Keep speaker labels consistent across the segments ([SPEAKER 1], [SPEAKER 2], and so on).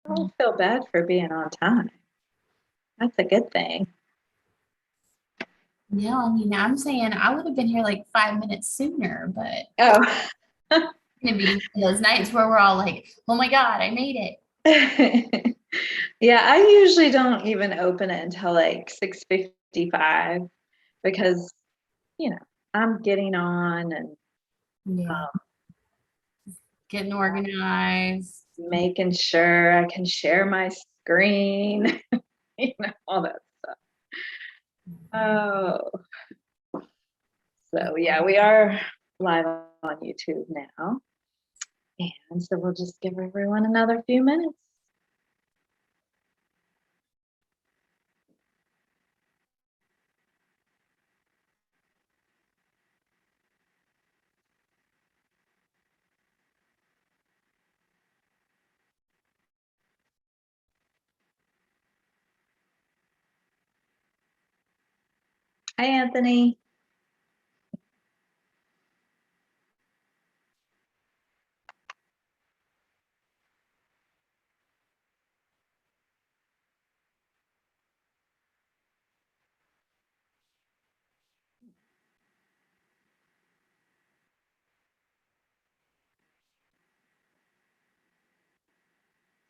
[SPEAKER 1] I don't feel bad for being on time. That's a good thing.
[SPEAKER 2] No, I mean, I'm saying I would have been here like 5 minutes sooner, but
[SPEAKER 1] Oh.
[SPEAKER 2] it's gonna be those nights where we're all like, oh my God, I made it.
[SPEAKER 1] Yeah, I usually don't even open it until like 6:55 because, I'm getting on and
[SPEAKER 2] Yeah. Getting organized.
[SPEAKER 1] making sure I can share my screen, all that stuff. Oh, so yeah, we are live on YouTube now. And so we'll just give everyone another few minutes. Hi, Anthony.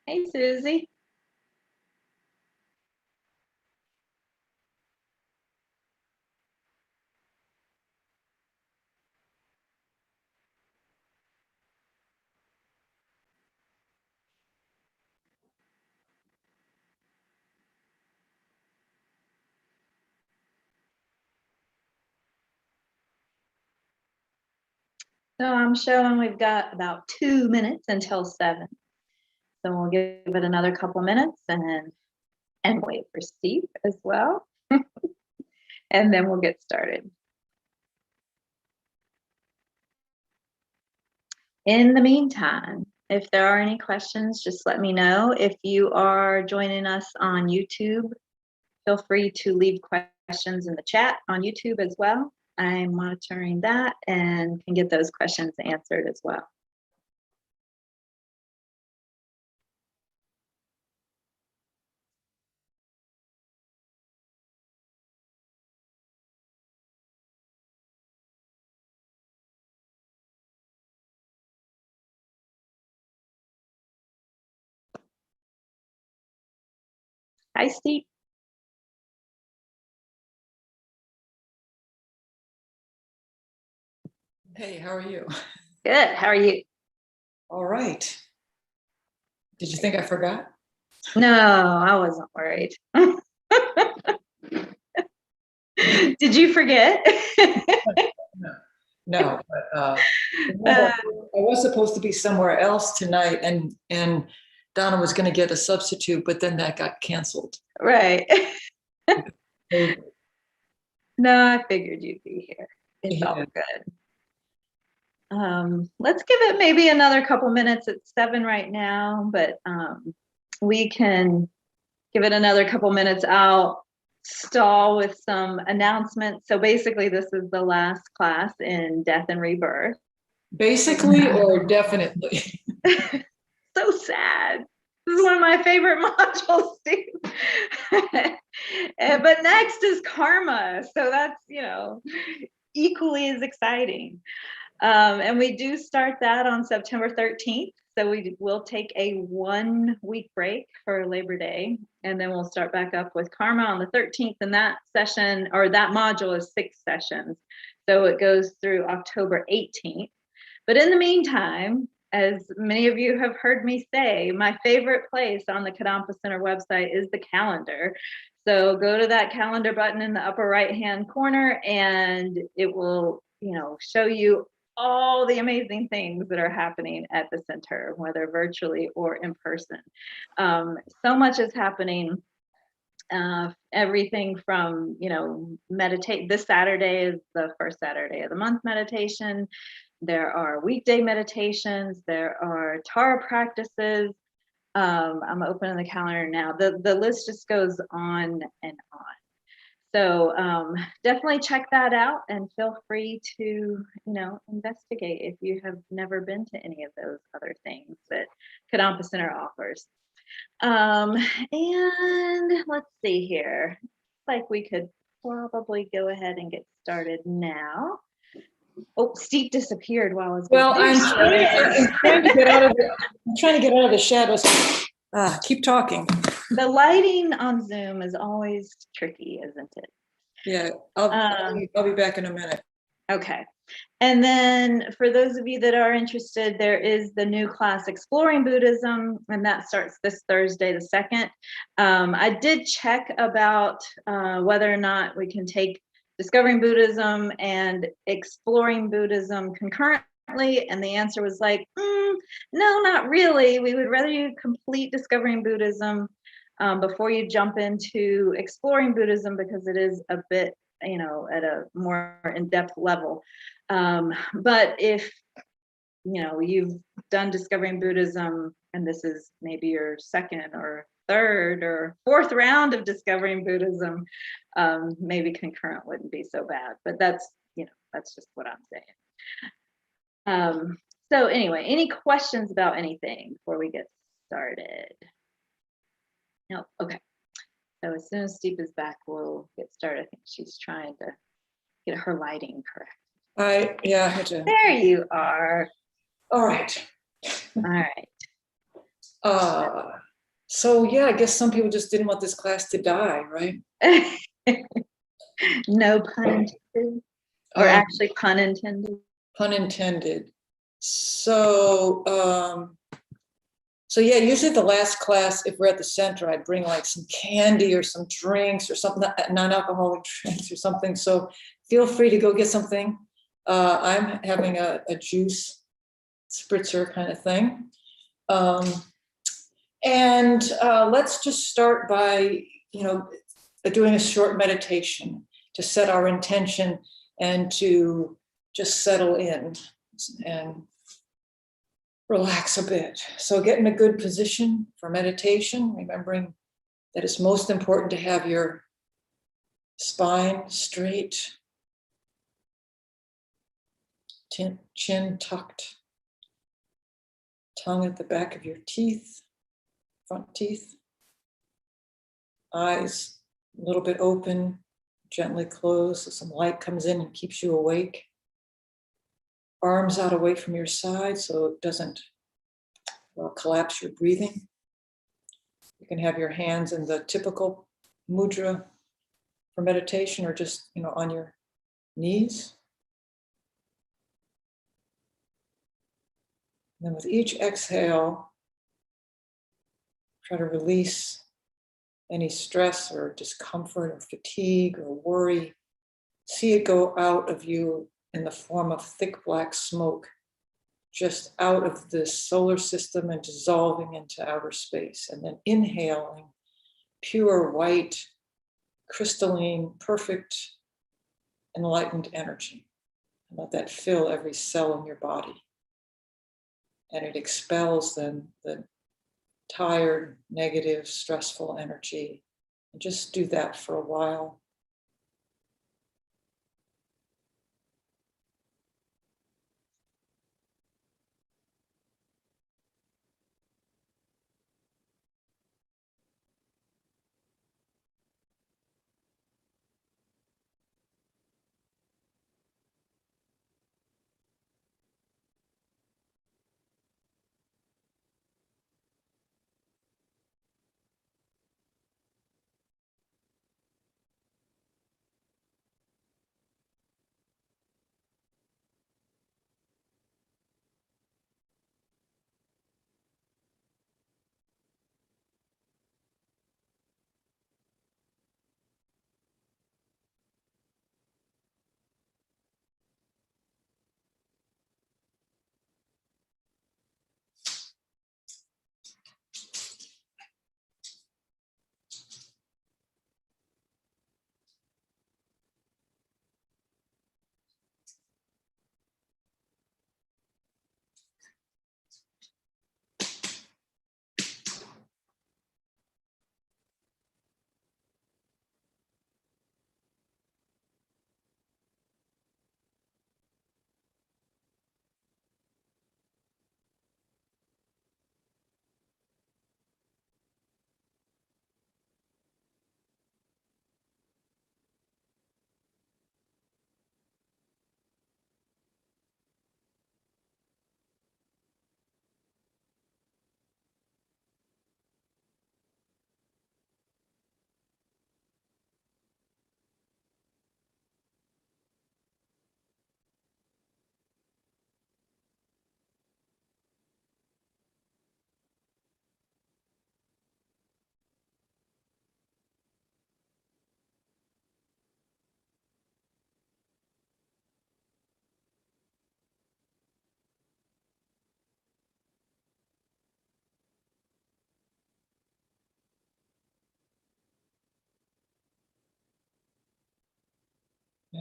[SPEAKER 1] Hey, Susie. So I'm showing we've got about 2 minutes until 7. So we'll give it another couple minutes and wait for Steve as well. And then we'll get started. In the meantime, if there are any questions, just let me know. If you are joining us on YouTube, feel free to leave questions in the chat on YouTube as well. I'm monitoring that and can get those questions answered as well. Hi, Steve.
[SPEAKER 3] Hey, how are you?
[SPEAKER 1] Good. How are you?
[SPEAKER 3] All right. Did you think I forgot?
[SPEAKER 1] No, I wasn't worried. Did you forget?
[SPEAKER 3] No, but I was supposed to be somewhere else tonight, and Donna was going to get a substitute, but then that got canceled.
[SPEAKER 1] Right. No, I figured you'd be here. It's all good. Let's give it maybe another couple minutes. It's 7 right now, but we can give it another couple minutes. I'll stall with some announcements. So basically, this is the last class in Death and Rebirth.
[SPEAKER 3] Basically or definitely?
[SPEAKER 1] So sad. This is one of my favorite modules, Steve. But next is karma. So that's, equally as exciting. And we do start that on September 13th. So we will take a 1-week break for Labor Day, and then we'll start back up with karma on the 13th. And that session, or that module, is 6 sessions. So it goes through October 18th. But in the meantime, as many of you have heard me say, my favorite place on the Kadampa Center website is the calendar. So go to that calendar button in the upper right-hand corner, and it will, show you all the amazing things that are happening at the center, whether virtually or in person. So much is happening. Everything from, meditate. This Saturday is the first Saturday of the month meditation. There are weekday meditations. There are Tara practices. I'm opening the calendar now. The list just goes on and on. So definitely check that out, and feel free to, investigate if you have never been to any of those other things that Kadampa Center offers. And let's see here. Like we could probably go ahead and get started now. Oh, Steve disappeared while I was.
[SPEAKER 3] Well, I'm trying to get out of the shadows. Keep talking.
[SPEAKER 1] The lighting on Zoom is always tricky, isn't it?
[SPEAKER 3] Yeah, I'll be back in a minute.
[SPEAKER 1] Okay. And then for those of you that are interested, there is the new class Exploring Buddhism, and that starts this Thursday, the 2nd. I did check about whether or not we can take Discovering Buddhism and Exploring Buddhism concurrently, and the answer was like, no, not really. We would rather you complete Discovering Buddhism before you jump into Exploring Buddhism, because it is a bit, at a more in-depth level. But if, you've done Discovering Buddhism and this is maybe your 2nd or 3rd or 4th round of Discovering Buddhism, maybe concurrent wouldn't be so bad. But that's just what I'm saying. So anyway, any questions about anything before we get started? No, okay. So as soon as Steve is back, we'll get started. I think she's trying to get her lighting correct.
[SPEAKER 3] I had to.
[SPEAKER 1] There you are.
[SPEAKER 3] All right.
[SPEAKER 1] All right.
[SPEAKER 3] So yeah, I guess some people just didn't want this class to die, right?
[SPEAKER 1] No pun intended. Or actually pun intended.
[SPEAKER 3] Pun intended. So yeah, usually the last class, if we're at the center, I'd bring like some candy or some drinks or something, non-alcoholic drinks or something. So feel free to go get something. I'm having a juice spritzer kind of thing. And let's just start by, doing a short meditation to set our intention and to just settle in and relax a bit. So get in a good position for meditation, remembering that it's most important to have your spine straight, chin tucked, tongue at the back of your teeth, front teeth, eyes a little bit open, gently closed so some light comes in and keeps you awake. Arms out away from your side so it doesn't collapse your breathing. You can have your hands in the typical mudra for meditation or just, on your knees. And then with each exhale, try to release any stress or discomfort or fatigue or worry. See it go out of you in the form of thick black smoke, just out of the solar system and dissolving into outer space. And then inhaling pure white, crystalline, perfect, enlightened energy. And let that fill every cell in your body. And it expels then the tired, negative, stressful energy. And just do that for a while.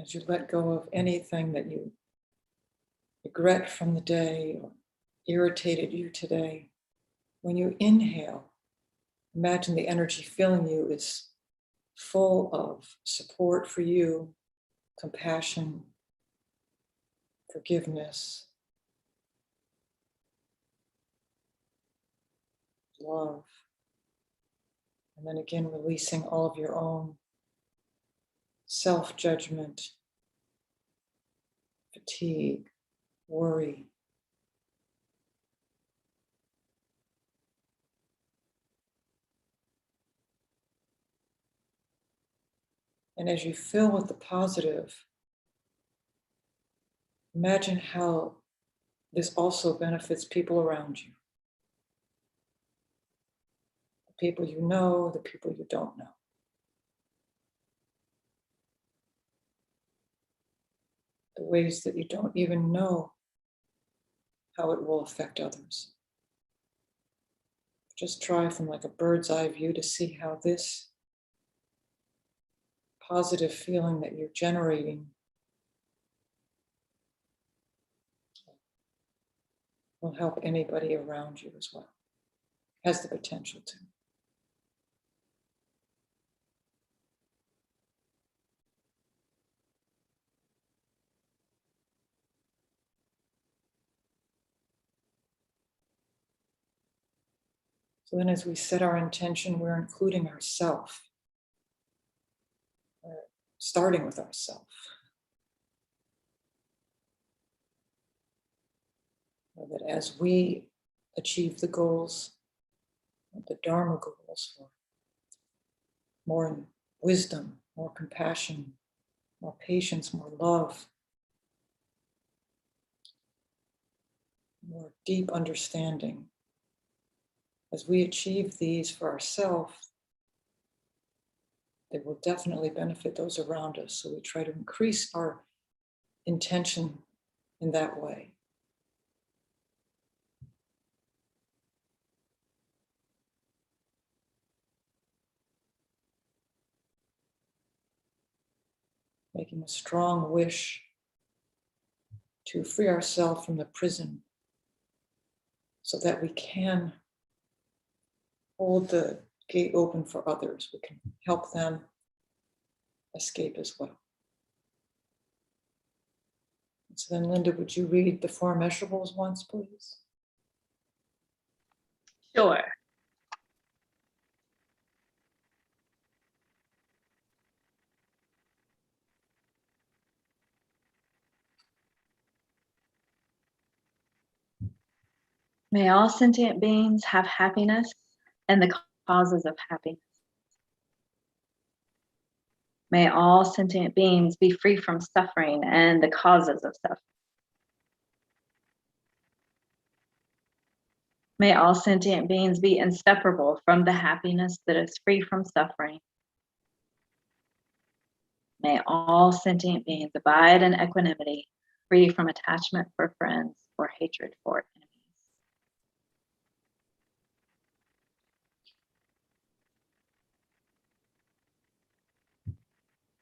[SPEAKER 3] As you let go of anything that you regret from the day or irritated you today, when you inhale, imagine the energy filling you is full of support for you, compassion, forgiveness, love. And then again, releasing all of your own self-judgment, fatigue, worry. And as you fill with the positive, imagine how this also benefits people around you. The people you know, the people you don't know. The ways that you don't even know how it will affect others. Just try from like a bird's eye view to see how this positive feeling that you're generating will help anybody around you as well. Has the potential to. So then as we set our intention, we're including ourself. We're starting with ourself. So that as we achieve the goals, the Dharma goals, for more wisdom, more compassion, more patience, more love, more deep understanding. As we achieve these for ourselves, they will definitely benefit those around us. So we try to increase our intention in that way. Making a strong wish to free ourselves from the prison so that we can hold the gate open for others. We can help them escape as well. So then, Linda, would you read the four immeasurables once, please?
[SPEAKER 1] Sure. May all sentient beings have happiness and the causes of happiness. May all sentient beings be free from suffering and the causes of suffering. May all sentient beings be inseparable from the happiness that is free from suffering. May all sentient beings abide in equanimity, free from attachment for friends or hatred for enemies.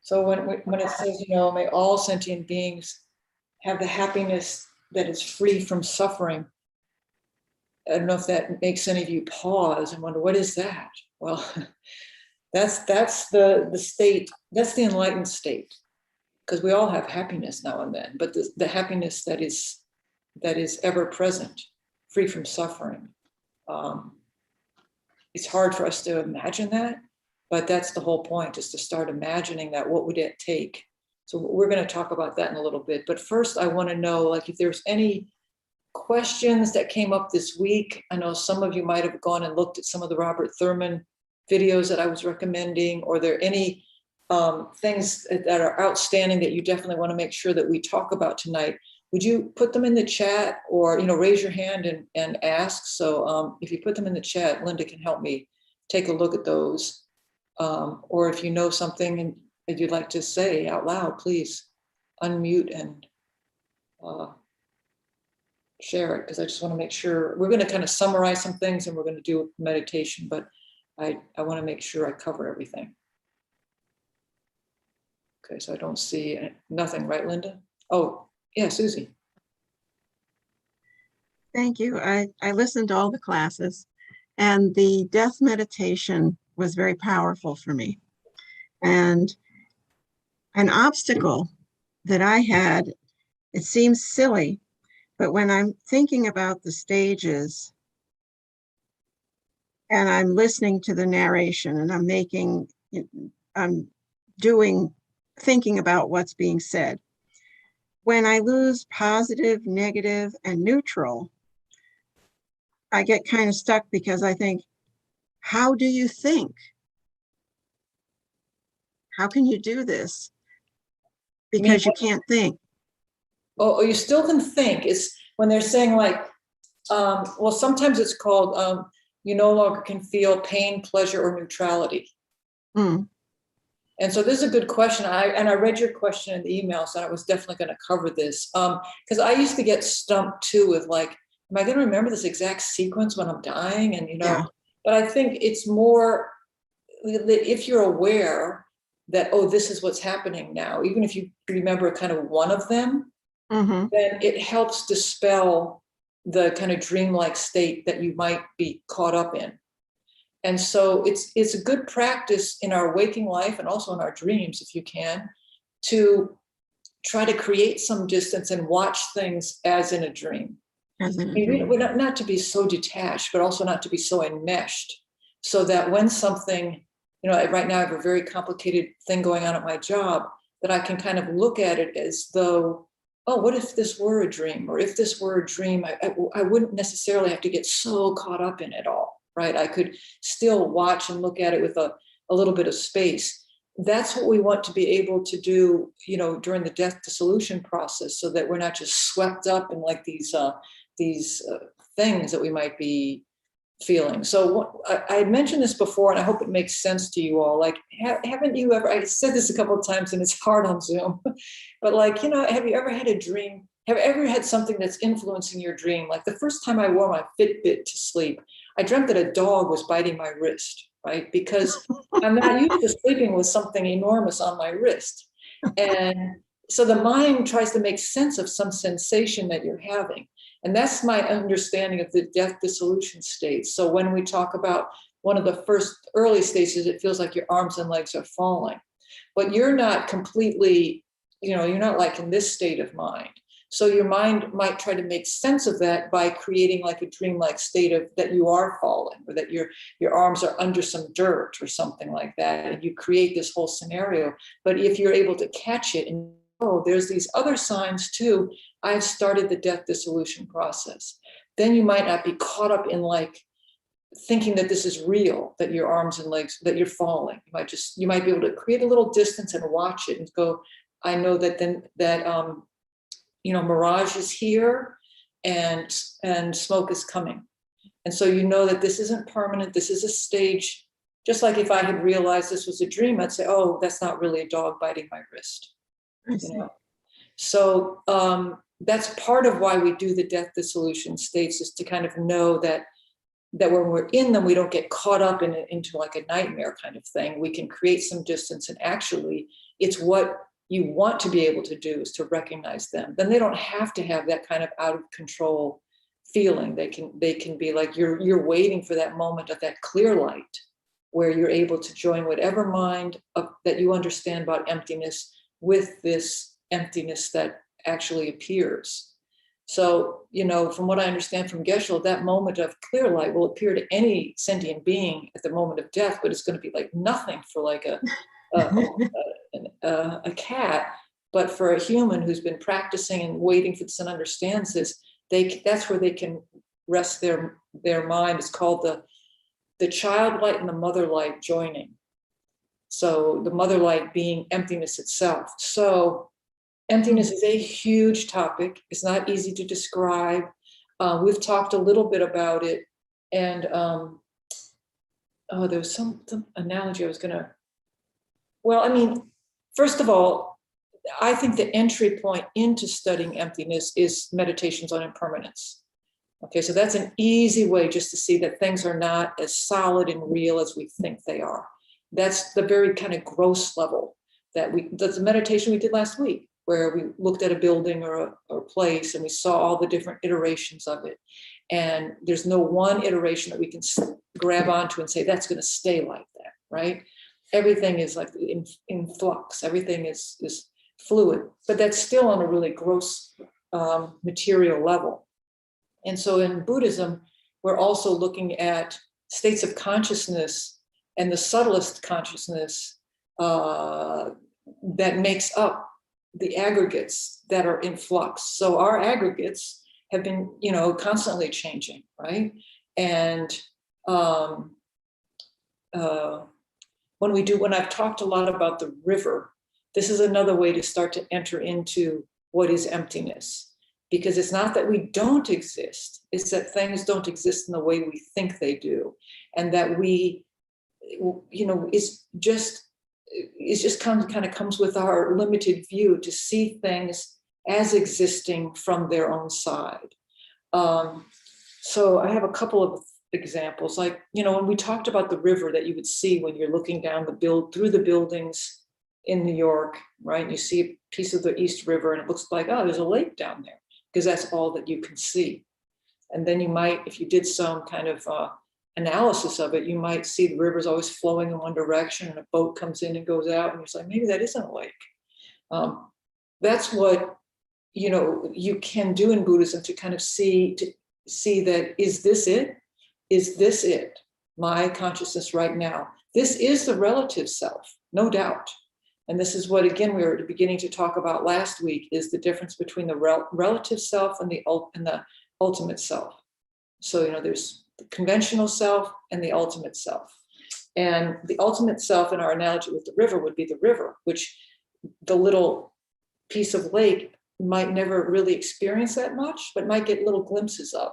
[SPEAKER 3] So when it says, may all sentient beings have the happiness that is free from suffering, I don't know if that makes any of you pause and wonder, what is that? Well, that's the state, that's the enlightened state, because we all have happiness now and then, but the happiness that is ever present, free from suffering. It's hard for us to imagine that, but that's the whole point, is to start imagining that. What would it take? So we're going to talk about that in a little bit. But first, I want to know, like, if there's any questions that came up this week. I know some of you might have gone and looked at some of the Robert Thurman videos that I was recommending. Or are there any things that are outstanding that you definitely want to make sure that we talk about tonight? Would you put them in the chat, or raise your hand and ask? So if you put them in the chat, Linda can help me take a look at those. Or if you know something that you'd like to say out loud, please unmute and share it, because I just want to make sure. We're going to kind of summarize some things and we're going to do meditation, but I want to make sure I cover everything. Okay, so I don't see nothing, right, Linda? Oh, yeah, Susie.
[SPEAKER 4] Thank you. I listened to all the classes, and the death meditation was very powerful for me. And an obstacle that I had, it seems silly, but when I'm thinking about the stages and I'm listening to the narration and I'm thinking about what's being said, when I lose positive, negative, and neutral, I get kind of stuck because I think, how do you think? How can you do this? Because you can't think.
[SPEAKER 3] Oh, you still can think. It's when they're saying like, well, sometimes it's called, you no longer can feel pain, pleasure, or neutrality.
[SPEAKER 4] Mm.
[SPEAKER 3] And so this is a good question. I read your question in the email, so I was definitely going to cover this. Because I used to get stumped too with like, am I going to remember this exact sequence when I'm dying? And,
[SPEAKER 4] Yeah.
[SPEAKER 3] but I think it's more, if you're aware that, oh, this is what's happening now, even if you remember kind of one of them,
[SPEAKER 4] Mm-hmm.
[SPEAKER 3] then it helps dispel the kind of dreamlike state that you might be caught up in. And so it's a good practice in our waking life and also in our dreams, if you can, to try to create some distance and watch things as in a dream. We're not to be so detached, but also not to be so enmeshed, so that when something, right now I have a very complicated thing going on at my job, that I can kind of look at it as though, oh, what if this were a dream? Or if this were a dream, I wouldn't necessarily have to get so caught up in it all, right? I could still watch and look at it with a little bit of space. That's what we want to be able to do, during the death dissolution process, so that we're not just swept up in like these things that we might be feeling. So I had mentioned this before, and I hope it makes sense to you all. Like, haven't you ever, I said this a couple of times and it's hard on Zoom, but like, have you ever had a dream? Have you ever had something that's influencing your dream? Like the first time I wore my Fitbit to sleep, I dreamt that a dog was biting my wrist, right? Because I'm not used to sleeping with something enormous on my wrist. And so the mind tries to make sense of some sensation that you're having. And that's my understanding of the death dissolution state. So when we talk about one of the first early stages, it feels like your arms and legs are falling, but you're not completely, you're not like in this state of mind. So your mind might try to make sense of that by creating like a dreamlike state of that you are falling, or that your arms are under some dirt or something like that. And you create this whole scenario. But if you're able to catch it and, oh, there's these other signs too, I've started the death dissolution process, then you might not be caught up in like thinking that this is real, that your arms and legs, that you're falling. You might be able to create a little distance and watch it and go, I know that Mirage is here and smoke is coming. And so that this isn't permanent, this is a stage. Just like if I had realized this was a dream, I'd say, oh, that's not really a dog biting my wrist. So that's part of why we do the death dissolution states, is to kind of know that when we're in them, we don't get caught up into like a nightmare kind of thing. We can create some distance, and actually it's what you want to be able to do, is to recognize them. Then they don't have to have that kind of out of control feeling. They can be like you're waiting for that moment of that clear light, where you're able to join whatever mind that you understand about emptiness with this emptiness that actually appears. So, from what I understand from Geshe, that moment of clear light will appear to any sentient being at the moment of death, but it's going to be like nothing for like a cat. But for a human who's been practicing and waiting for this and understands this, that's where they can rest their mind. It's called the child light and the mother light joining. So the mother light being emptiness itself. So emptiness is a huge topic. It's not easy to describe. We've talked a little bit about it. And there was some analogy I was gonna, first of all, I think the entry point into studying emptiness is meditations on impermanence. Okay, so that's an easy way just to see that things are not as solid and real as we think they are. That's the very kind of gross level. that's a meditation we did last week, where we looked at a building or a place and we saw all the different iterations of it. And there's no one iteration that we can grab onto and say, that's going to stay like that, right? Everything is like in flux. Everything is fluid, but that's still on a really gross material level. And so in Buddhism, we're also looking at states of consciousness and the subtlest consciousness that makes up the aggregates that are in flux. So our aggregates have been, constantly changing, right? And when I've talked a lot about the river, this is another way to start to enter into what is emptiness. Because it's not that we don't exist, it's that things don't exist in the way we think they do. And that comes with our limited view to see things as existing from their own side. So I have a couple of examples, like, when we talked about the river that you would see when you're looking down through the buildings in New York, right? And you see a piece of the East River and it looks like, oh, there's a lake down there, because that's all that you can see. And then you might, if you did some kind of analysis of it, you might see the river's always flowing in one direction and a boat comes in and goes out, and you're like, maybe that isn't a lake. That's what you can do in Buddhism, to kind of see that, is this it? Is this it? My consciousness right now. This is the relative self, no doubt. And this is what, again, we were beginning to talk about last week, is the difference between the relative self and the ultimate self. So, there's the conventional self and the ultimate self. And the ultimate self, in our analogy with the river, would be the river, which the little piece of lake might never really experience that much, but might get little glimpses of.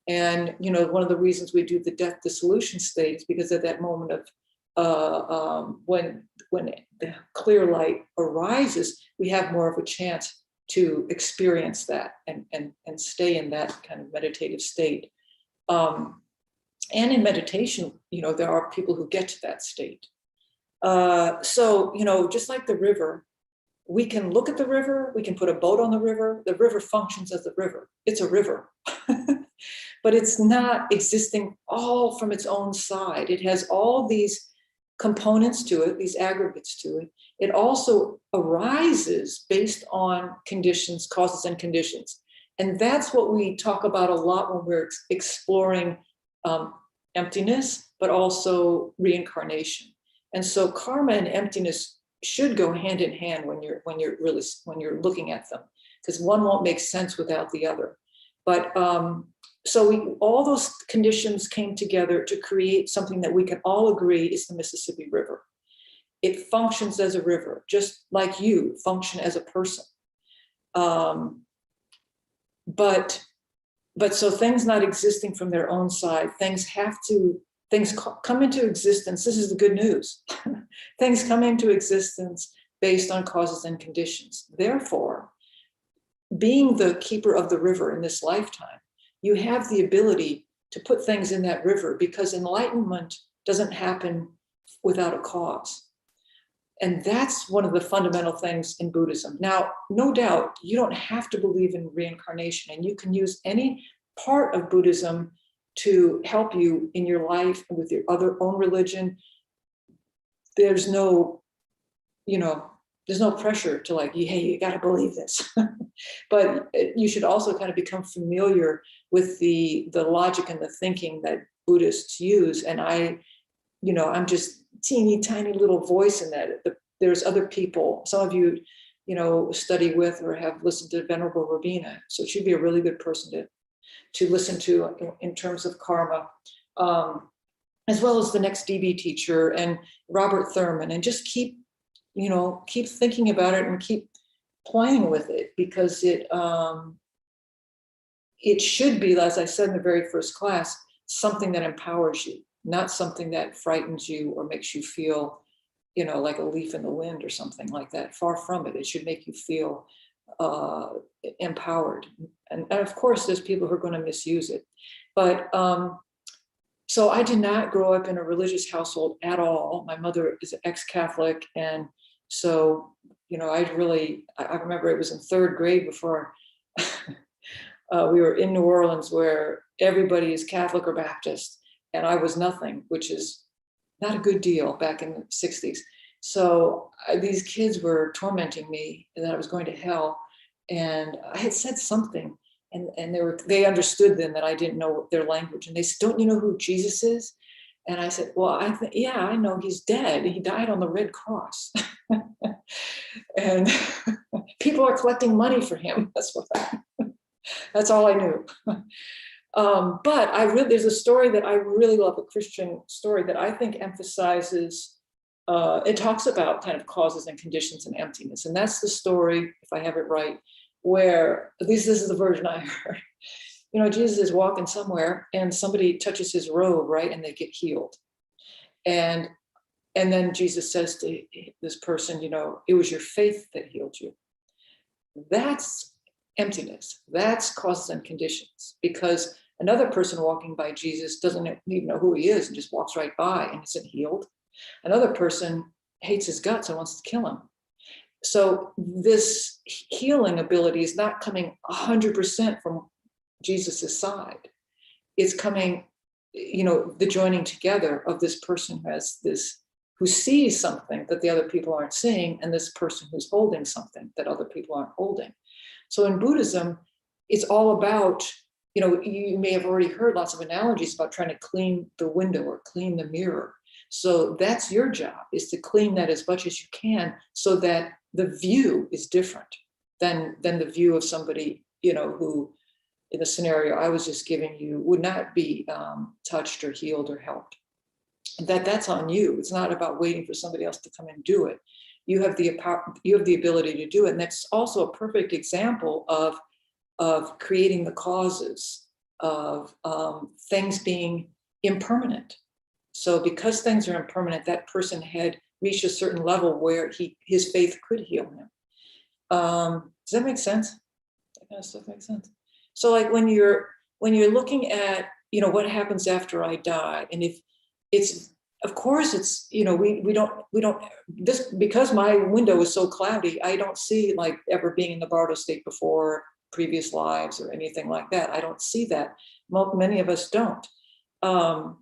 [SPEAKER 3] And, one of the reasons we do the death dissolution state is because at that moment of when the clear light arises, we have more of a chance to experience that and stay in that kind of meditative state. And in meditation, there are people who get to that state. So, just like the river, we can look at the river, we can put a boat on the river functions as the river. It's a river. But it's not existing all from its own side. It has all these components to it, these aggregates to it. It also arises based on conditions, causes and conditions. And that's what we talk about a lot when we're exploring emptiness, but also reincarnation. And so karma and emptiness should go hand in hand when you're looking at them, because one won't make sense without the other. But so all those conditions came together to create something that we can all agree is the Mississippi River. It functions as a river, just like you function as a person. But so things not existing from their own side, things come into existence. This is the good news. Things come into existence based on causes and conditions. Therefore, being the keeper of the river in this lifetime, you have the ability to put things in that river, because enlightenment doesn't happen without a cause. And that's one of the fundamental things in Buddhism. Now, no doubt, you don't have to believe in reincarnation, and you can use any part of Buddhism to help you in your life and with your own religion. There's no, there's no pressure to like, hey, you got to believe this. But you should also kind of become familiar with the logic and the thinking that Buddhists use. And I'm just teeny tiny little voice in that. There's other people, some of you, study with or have listened to Venerable Robina. So she'd be a really good person to listen to in terms of karma, as well as the next DB teacher and Robert Thurman, and just keep thinking about it and keep playing with it, because it should be, as I said in the very first class, something that empowers you, not something that frightens you or makes you feel, like a leaf in the wind or something like that. Far from it. It should make you feel empowered. And of course, there's people who are going to misuse it. But so I did not grow up in a religious household at all. My mother is ex-Catholic, and So, I remember it was in third grade before we were in New Orleans, where everybody is Catholic or Baptist, and I was nothing, which is not a good deal back in the 60s. So these kids were tormenting me and that I was going to hell. And I had said something, and they understood then that I didn't know their language. And they said, "Don't you know who Jesus is?" And I said, "Well, yeah, I know he's dead. He died on the Red Cross." And people are collecting money for him. That's all I knew. But there's a story that I really love, a Christian story that I think emphasizes, it talks about kind of causes and conditions and emptiness. And that's the story, if I have it right, where, at least this is the version I heard, Jesus is walking somewhere and somebody touches his robe, right? And they get healed. And then Jesus says to this person, "It was your faith that healed you." That's emptiness. That's causes and conditions, because another person walking by Jesus doesn't even know who he is and just walks right by and isn't healed. Another person hates his guts and wants to kill him. So this healing ability is not coming 100% from Jesus's side. It's coming, the joining together of this person who sees something that the other people aren't seeing, and this person who's holding something that other people aren't holding. So in Buddhism, it's all about, you may have already heard lots of analogies about trying to clean the window or clean the mirror. So that's your job, is to clean that as much as you can, so that the view is different than the view of somebody, who, in the scenario I was just giving you, would not be touched or healed or helped. That's on you. It's not about waiting for somebody else to come and do it. You have the ability to do it. And that's also a perfect example of creating the causes of things being impermanent. So because things are impermanent, that person had reached a certain level where his faith could heal him. Does that make sense? That kind of stuff makes sense. So like when you're looking at, what happens after I die, and if it's, of course it's, we don't, this, because my window is so cloudy, I don't see like ever being in the Bardo state before, previous lives or anything like that. I don't see that. Many of us don't. I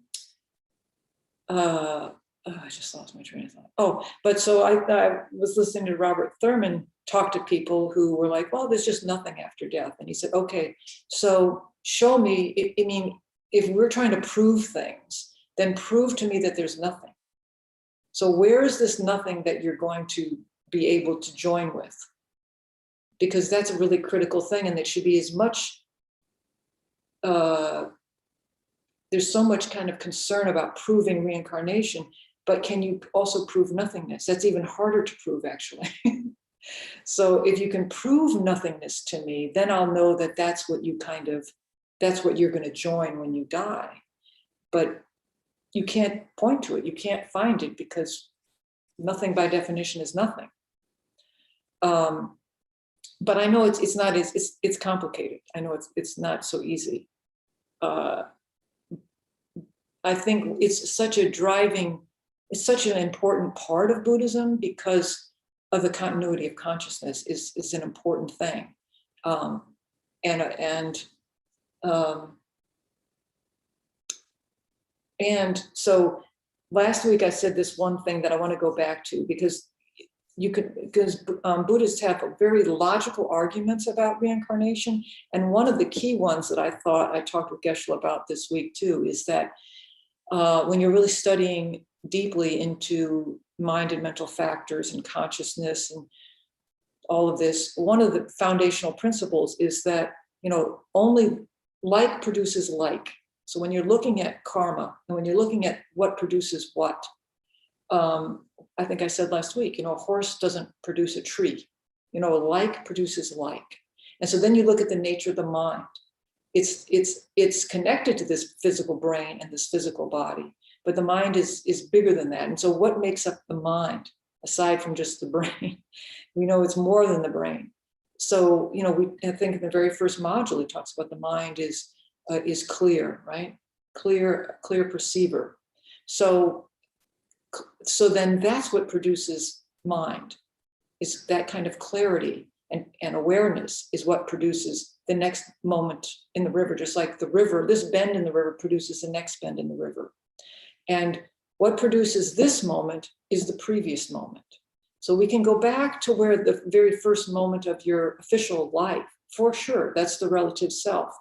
[SPEAKER 3] just lost my train of thought. Oh, but so I was listening to Robert Thurman talk to people who were like, "Well, there's just nothing after death." And he said, "Okay, so show me, I mean, if we're trying to prove things, then prove to me that there's nothing. So where is this nothing that you're going to be able to join with?" Because that's a really critical thing, and it should be as much, there's so much kind of concern about proving reincarnation, but can you also prove nothingness? That's even harder to prove, actually. So if you can prove nothingness to me, then I'll know that that's what you're going to join when you die. But you can't point to it. You can't find it, because nothing by definition is nothing. But I know it's not, it's complicated. I know it's not so easy. I think it's such an important part of Buddhism, because of the continuity of consciousness is an important thing. And so last week I said this one thing that I want to go back to, because Buddhists have very logical arguments about reincarnation. And one of the key ones that I thought I talked with Geshe about this week too, is that when you're really studying deeply into mind and mental factors and consciousness and all of this, one of the foundational principles is that, only like produces like. So when you're looking at karma, and when you're looking at what produces what, I think I said last week, a horse doesn't produce a tree, like produces like. And so then you look at the nature of the mind. It's connected to this physical brain and this physical body, but the mind is bigger than that. And so what makes up the mind, aside from just the brain? We know it's more than the brain. So, I think in the very first module, he talks about the mind is clear, right? Clear perceiver. So then that's what produces mind. is that kind of clarity and awareness is what produces the next moment in the river, just like the river, this bend in the river produces the next bend in the river. And what produces this moment is the previous moment. So we can go back to where the very first moment of your official life, for sure, that's the relative self.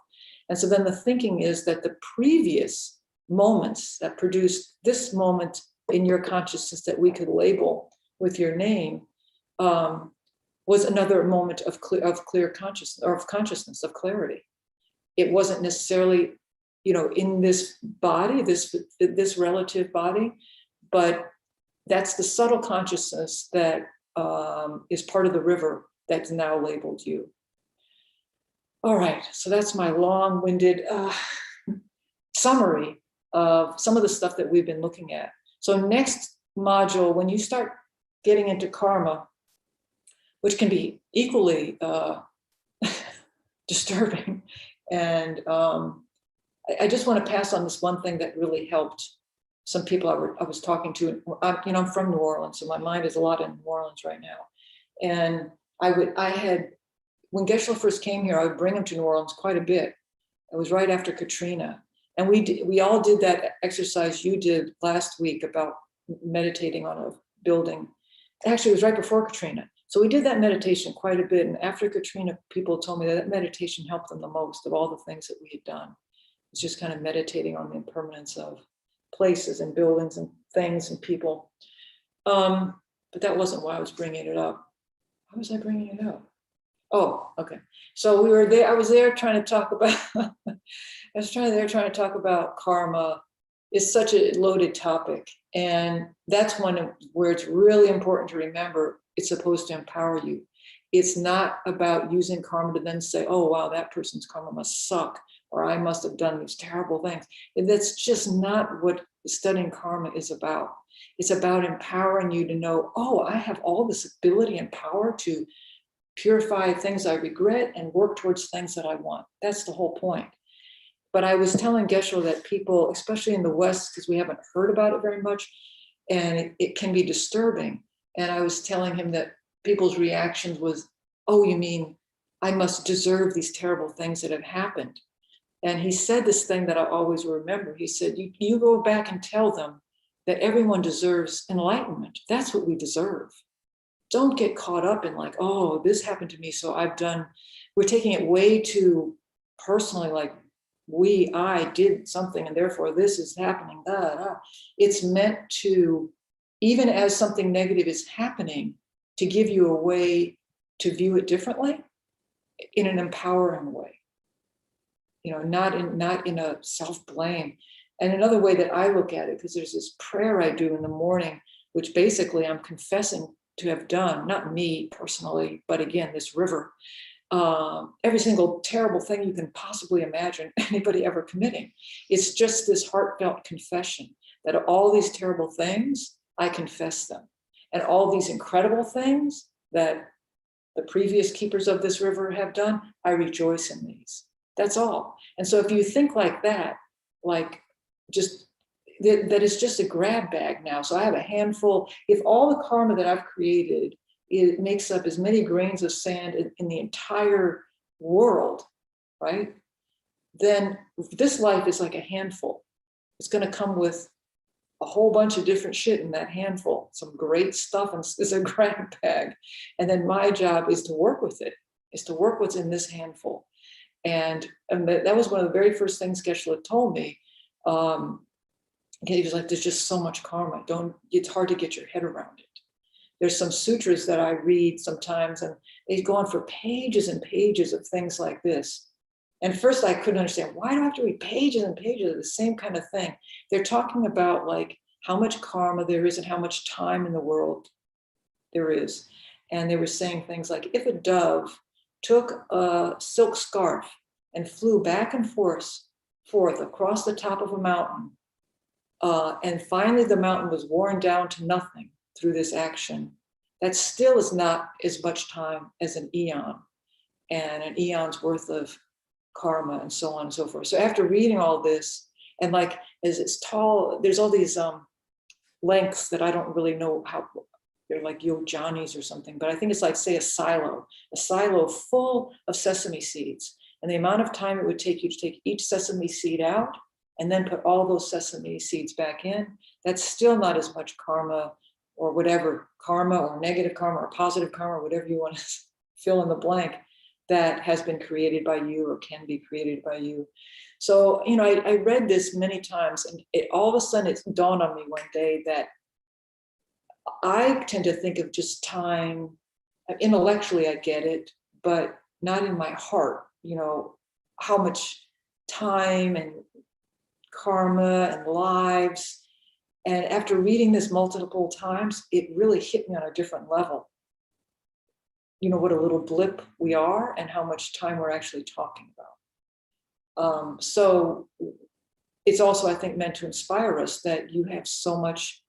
[SPEAKER 3] And so then the thinking is that the previous moments that produced this moment in your consciousness that we could label with your name was another moment of clear consciousness, or of consciousness, of clarity. It wasn't necessarily, in this body, this relative body, but that's the subtle consciousness that is part of the river that's now labeled you. All right, so that's my long-winded summary of some of the stuff that we've been looking at. So next module, when you start getting into karma, which can be equally disturbing, and I just want to pass on this one thing that really helped some people I was talking to. I'm from New Orleans, so my mind is a lot in New Orleans right now. And when Geshe first came here, I would bring him to New Orleans quite a bit. It was right after Katrina. And we all did that exercise you did last week about meditating on a building. Actually, it was right before Katrina. So we did that meditation quite a bit. And after Katrina, people told me that meditation helped them the most of all the things that we had done. It's just kind of meditating on the impermanence of places and buildings and things and people. But that wasn't why I was bringing it up. Why was I bringing it up? Oh, okay. So we were there. I was there trying to talk about. Trying to talk about karma. It's such a loaded topic, and that's one where it's really important to remember. It's supposed to empower you. It's not about using karma to then say, "Oh, wow, that person's karma must suck," or "I must have done these terrible things." And that's just not what studying karma is about. It's about empowering you to know, "Oh, I have all this ability and power to purify things I regret and work towards things that I want." That's the whole point. But I was telling Geshe that people, especially in the West, because we haven't heard about it very much, and it can be disturbing. And I was telling him that people's reactions was, "Oh, you mean I must deserve these terrible things that have happened?" And he said this thing that I always remember. He said, you go back and tell them that everyone deserves enlightenment. That's what we deserve. Don't get caught up in like, "Oh, this happened to me, so we're taking it way too personally, like I did something and therefore this is happening. It's meant to, even as something negative is happening, to give you a way to view it differently in an empowering way. Not in a self-blame. And another way that I look at it, because there's this prayer I do in the morning, which basically I'm confessing to have done, not me personally, but again, this river, every single terrible thing you can possibly imagine anybody ever committing. It's just this heartfelt confession that all these terrible things, I confess them. And all these incredible things that the previous keepers of this river have done, I rejoice in these. That's all. And so if you think like that, like just that is just a grab bag now. So I have a handful. If all the karma that I've created, it makes up as many grains of sand in the entire world, right? Then this life is like a handful. It's going to come with a whole bunch of different shit in that handful, some great stuff, and it's a grab bag. And then my job is to work with it, is to work what's in this handful. And that was one of the very first things Geshe told me. He was like, "There's just so much karma. It's hard to get your head around it." There's some sutras that I read sometimes, and they go on for pages and pages of things like this. And first I couldn't understand, why do I have to read pages and pages of the same kind of thing? They're talking about like how much karma there is and how much time in the world there is. And they were saying things like, if a dove took a silk scarf and flew back and forth across the top of a mountain, and finally the mountain was worn down to nothing through this action, that still is not as much time as an eon, and an eon's worth of karma, and so on and so forth. So after reading all this, and like as it's tall, there's all these lengths that I don't really know how, they're like Yo Johnnies or something, but I think it's like, say, a silo full of sesame seeds. And the amount of time it would take you to take each sesame seed out and then put all those sesame seeds back in, that's still not as much karma or whatever, karma or negative karma or positive karma, or whatever you want to fill in the blank, that has been created by you or can be created by you. So, you know, I read this many times, and all of a sudden it dawned on me one day that I tend to think of just time, intellectually I get it, but not in my heart, you know, how much time and karma and lives. And after reading this multiple times, it really hit me on a different level. You know, what a little blip we are and how much time we're actually talking about. So it's also, I think, meant to inspire us that you have so much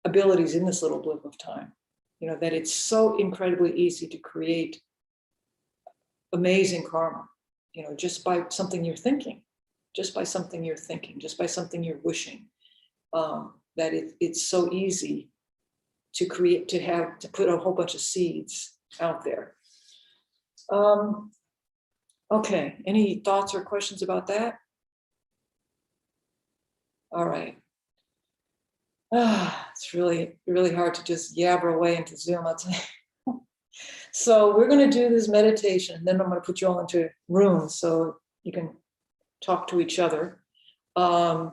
[SPEAKER 3] abilities in this little blip of time, you know, that it's so incredibly easy to create amazing karma, you know, just by something you're thinking, just by something you're wishing, that it's so easy to create, to put a whole bunch of seeds out there. Okay, any thoughts or questions about that? All right. It's really, really hard to just yabber away into Zoom, I'll tell you. So we're going to do this meditation, and then I'm going to put you all into rooms so you can talk to each other. Yeah,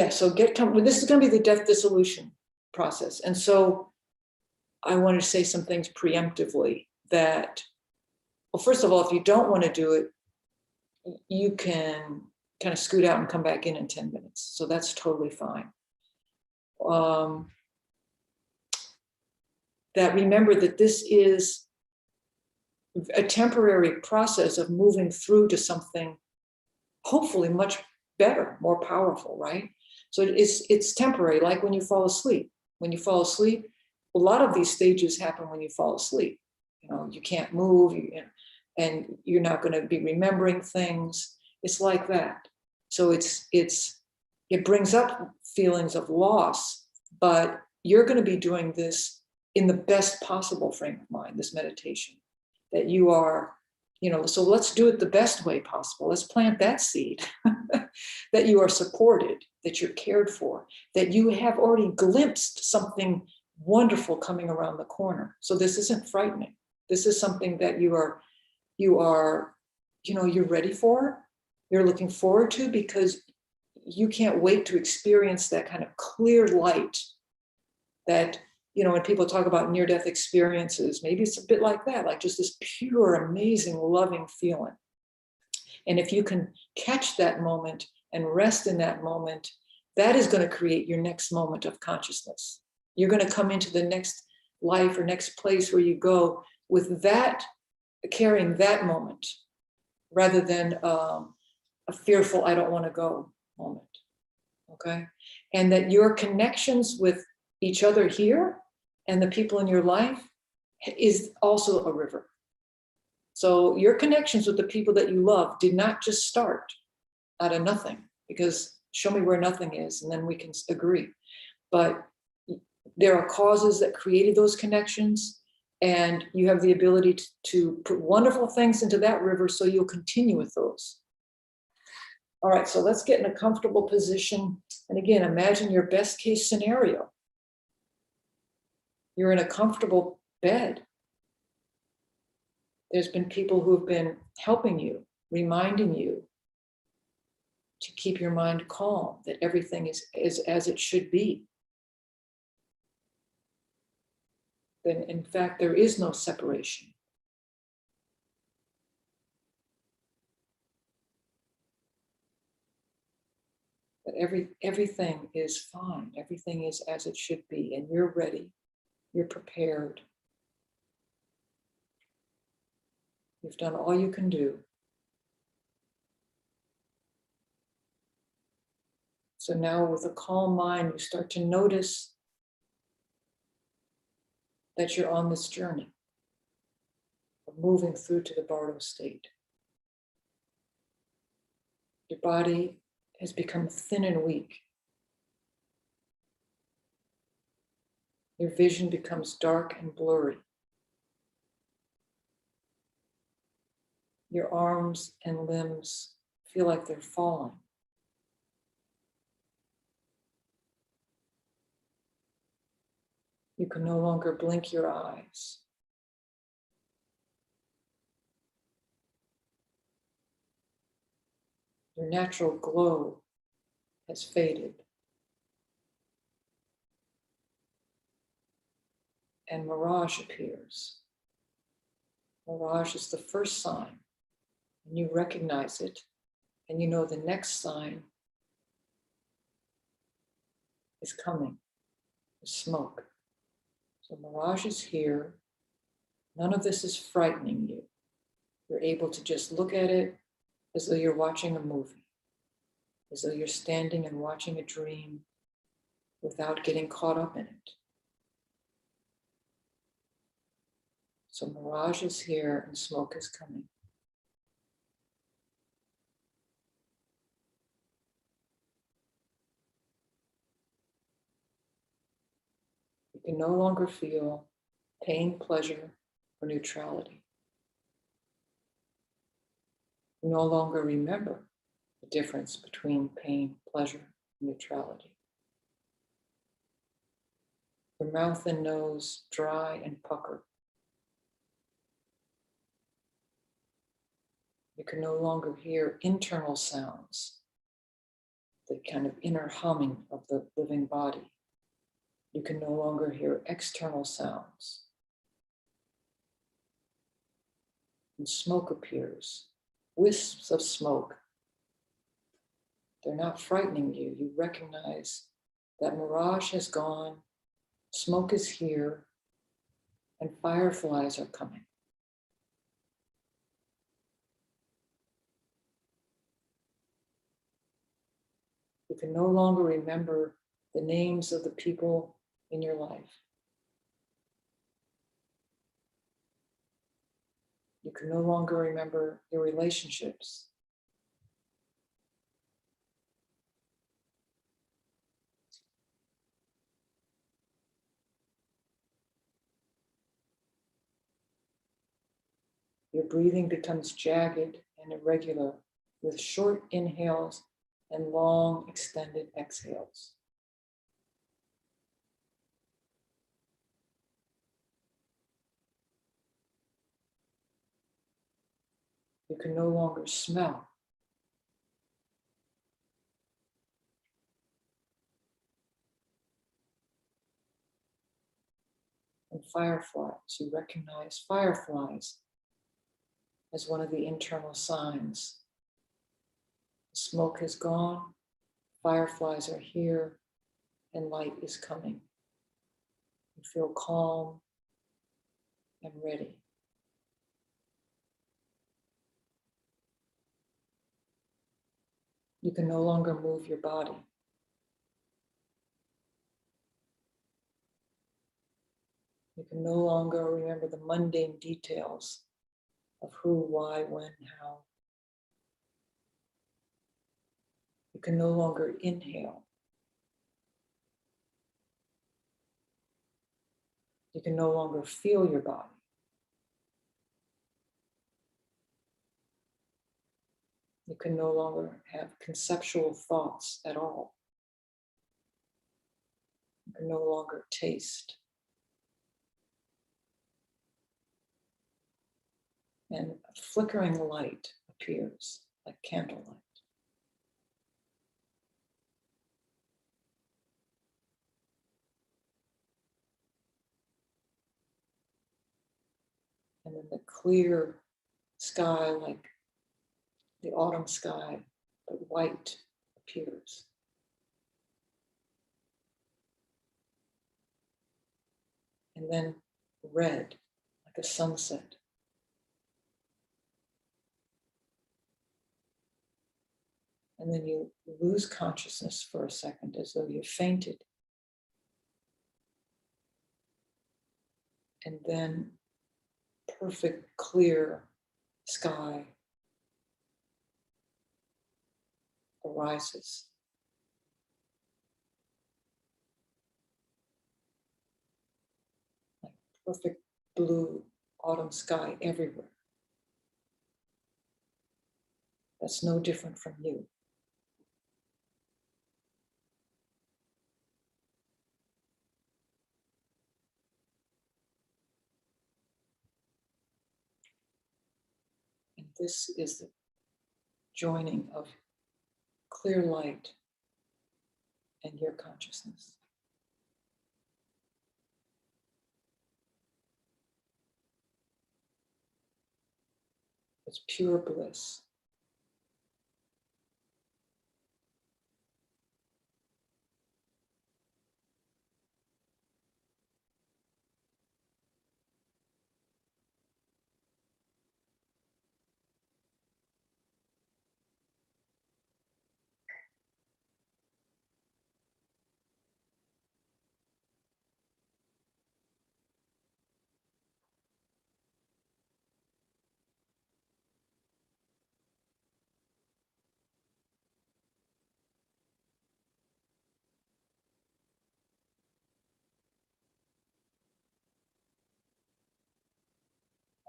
[SPEAKER 3] so this is going to be the death dissolution process. And so I wanted to say some things preemptively that, well, first of all, if you don't want to do it, you can kind of scoot out and come back in 10 minutes. So that's totally fine. That remember that this is a temporary process of moving through to something hopefully much better, more powerful, right? So it's temporary, like when you fall asleep. When you fall asleep, a lot of these stages happen when you fall asleep. You know, you can't move, and you're not going to be remembering things. It's like that. So it brings up feelings of loss, but you're going to be doing this in the best possible frame of mind, this meditation, that you are, you know, so let's do it the best way possible. Let's plant that seed that you are supported, that you're cared for, that you have already glimpsed something wonderful coming around the corner. So this isn't frightening. This is something that you are, you know, you're ready for, you're looking forward to, because you can't wait to experience that kind of clear light that, you know, when people talk about near-death experiences, maybe it's a bit like that, like just this pure, amazing, loving feeling. And if you can catch that moment and rest in that moment, that is going to create your next moment of consciousness. You're going to come into the next life or next place where you go with that, carrying that moment, rather than a fearful, I don't want to go moment. Okay. And that your connections with each other here and the people in your life is also a river. So your connections with the people that you love did not just start out of nothing, because show me where nothing is and then we can agree. But there are causes that created those connections, and you have the ability to put wonderful things into that river, so you'll continue with those. All right, so let's get in a comfortable position. And again, imagine your best case scenario. You're in a comfortable bed. There's been people who have been helping you, reminding you to keep your mind calm, that everything is as it should be. Then, in fact, there is no separation. That everything is fine. Everything is as it should be, and you're ready. You're prepared. You've done all you can do. So now, with a calm mind, you start to notice that you're on this journey of moving through to the Bardo state. Your body has become thin and weak. Your vision becomes dark and blurry. Your arms and limbs feel like they're falling. You can no longer blink your eyes. Your natural glow has faded. And mirage appears. Mirage is the first sign, and you recognize it, and you know the next sign is coming, the smoke. So mirage is here. None of this is frightening you. You're able to just look at it as though you're watching a movie, as though you're standing and watching a dream without getting caught up in it. So mirage is here and smoke is coming. You can no longer feel pain, pleasure, or neutrality. You no longer remember the difference between pain, pleasure, and neutrality. Your mouth and nose dry and pucker. You can no longer hear internal sounds, the kind of inner humming of the living body. You can no longer hear external sounds. And smoke appears, wisps of smoke. They're not frightening you. You recognize that mirage has gone, smoke is here, and fireflies are coming. You can no longer remember the names of the people in your life. You can no longer remember your relationships. Your breathing becomes jagged and irregular with short inhales and long extended exhales. You can no longer smell. And fireflies, you recognize fireflies as one of the internal signs. The smoke has gone, fireflies are here, and light is coming. You feel calm and ready. You can no longer move your body. You can no longer remember the mundane details of who, why, when, how. You can no longer inhale. You can no longer feel your body. You can no longer have conceptual thoughts at all. You can no longer taste. And a flickering light appears like candlelight. And then the clear sky, like the autumn sky, but white, appears. And then red, like a sunset. And then you lose consciousness for a second as though you fainted. And then perfect, clear sky arises. perfect blue autumn sky everywhere. That's no different from you. And this is the joining of clear light and your consciousness. It's pure bliss.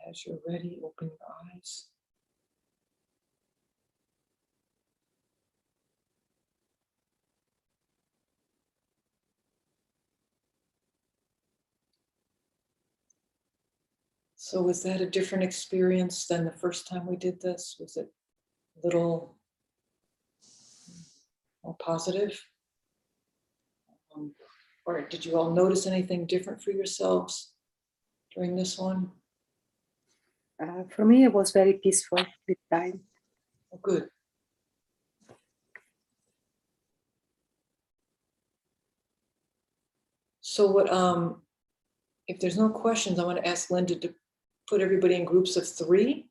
[SPEAKER 3] As you're ready, open your eyes. So was that a different experience than the first time we did this? Was it a little more positive? Or did you all notice anything different for yourselves during this one?
[SPEAKER 5] For me, it was very peaceful this time.
[SPEAKER 3] Oh, good. So what, if there's no questions, I want to ask Linda to put everybody in groups of 3.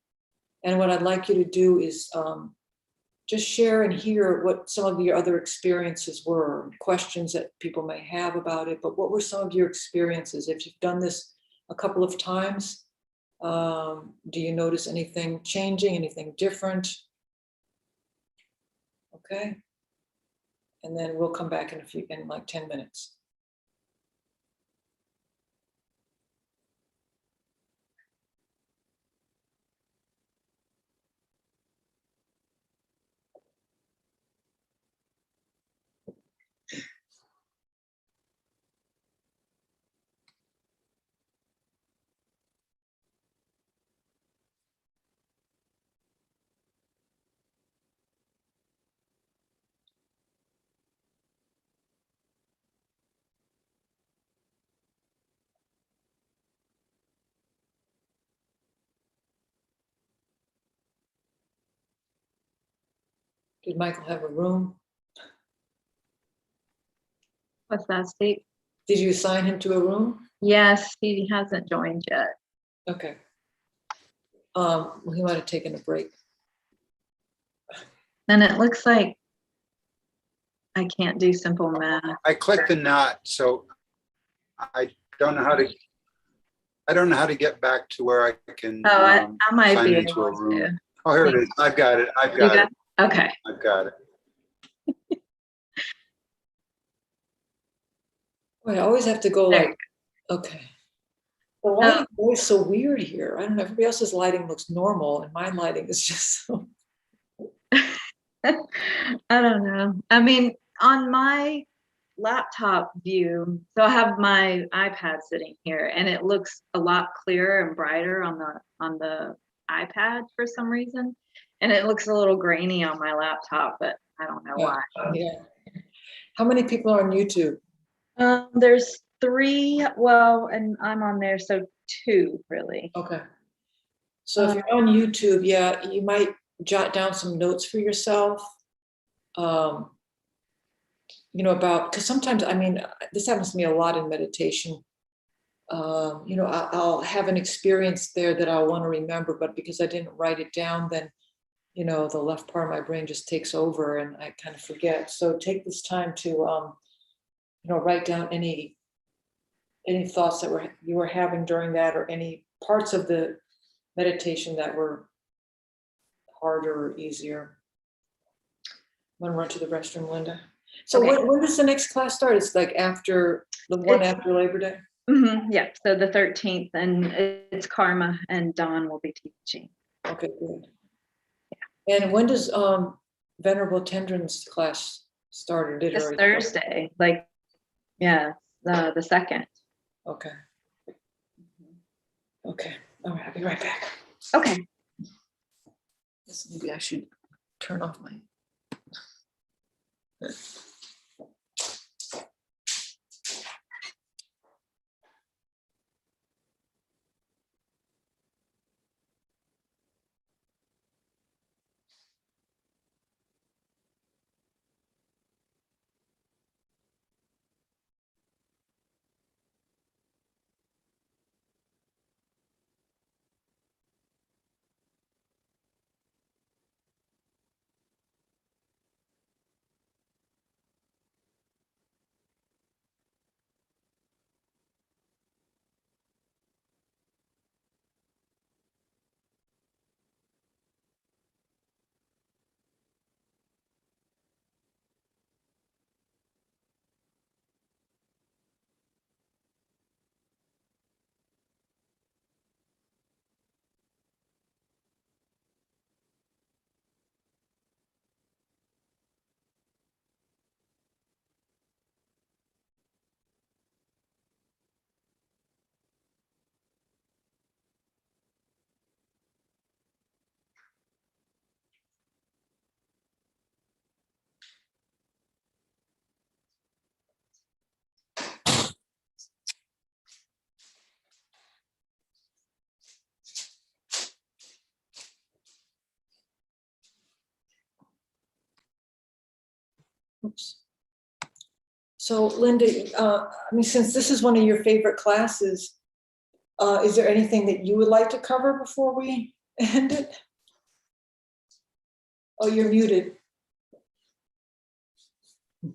[SPEAKER 3] And what I'd like you to do is just share and hear what some of your other experiences were, questions that people may have about it, but what were some of your experiences? If you've done this a couple of times, do you notice anything changing, anything different? Okay. And then we'll come back in like 10 minutes. Did Michael have a room?
[SPEAKER 1] What's that, Steve?
[SPEAKER 3] Did you assign him to a room?
[SPEAKER 1] Yes, he hasn't joined yet.
[SPEAKER 3] Okay. Well, he might have taken a break.
[SPEAKER 1] And it looks like I can't do simple math.
[SPEAKER 6] I clicked the not, so I don't know how to. I don't know how to get back to where I can.
[SPEAKER 1] Oh, I might
[SPEAKER 6] sign
[SPEAKER 1] be
[SPEAKER 6] into
[SPEAKER 1] able
[SPEAKER 6] a room.
[SPEAKER 1] to.
[SPEAKER 6] Oh, here it is. I've got it. I've
[SPEAKER 1] You
[SPEAKER 6] got
[SPEAKER 1] got
[SPEAKER 6] it.
[SPEAKER 1] Okay.
[SPEAKER 6] I've got it.
[SPEAKER 3] Well, I always have to go like, okay. The lighting is always so weird here. I don't know. Everybody else's lighting looks normal, and my lighting is just so.
[SPEAKER 1] I don't know. I mean, on my laptop view, so I have my iPad sitting here, and it looks a lot clearer and brighter on the iPad for some reason, and it looks a little grainy on my laptop, but I don't know why.
[SPEAKER 3] Yeah. How many people are on YouTube?
[SPEAKER 1] There's 3, well, and I'm on there, so 2 really.
[SPEAKER 3] Okay. So if you're on YouTube, yeah, you might jot down some notes for yourself. About, because sometimes, I mean, this happens to me a lot in meditation. I'll have an experience there that I'll want to remember, but because I didn't write it down, then, the left part of my brain just takes over and I kind of forget. So take this time to, write down any thoughts that you were having during that, or any parts of the meditation that were harder or easier. I'm gonna run to the restroom, Linda. So
[SPEAKER 1] Okay.
[SPEAKER 3] when does the next class start? It's like after the one after Labor Day?
[SPEAKER 1] Yeah, so the 13th, and it's karma, and Dawn will be teaching.
[SPEAKER 3] Okay, good. And when does Venerable Tendron's class start? Or did it
[SPEAKER 1] This
[SPEAKER 3] already start?
[SPEAKER 1] Thursday, like, yeah, the 2nd.
[SPEAKER 3] Okay. Okay. All right, I'll be right back.
[SPEAKER 1] Okay.
[SPEAKER 3] Guess maybe I should turn off my. Oops. So Linda, I mean, since this is one of your favorite classes, is there anything that you would like to cover before we end it? Oh, you're muted.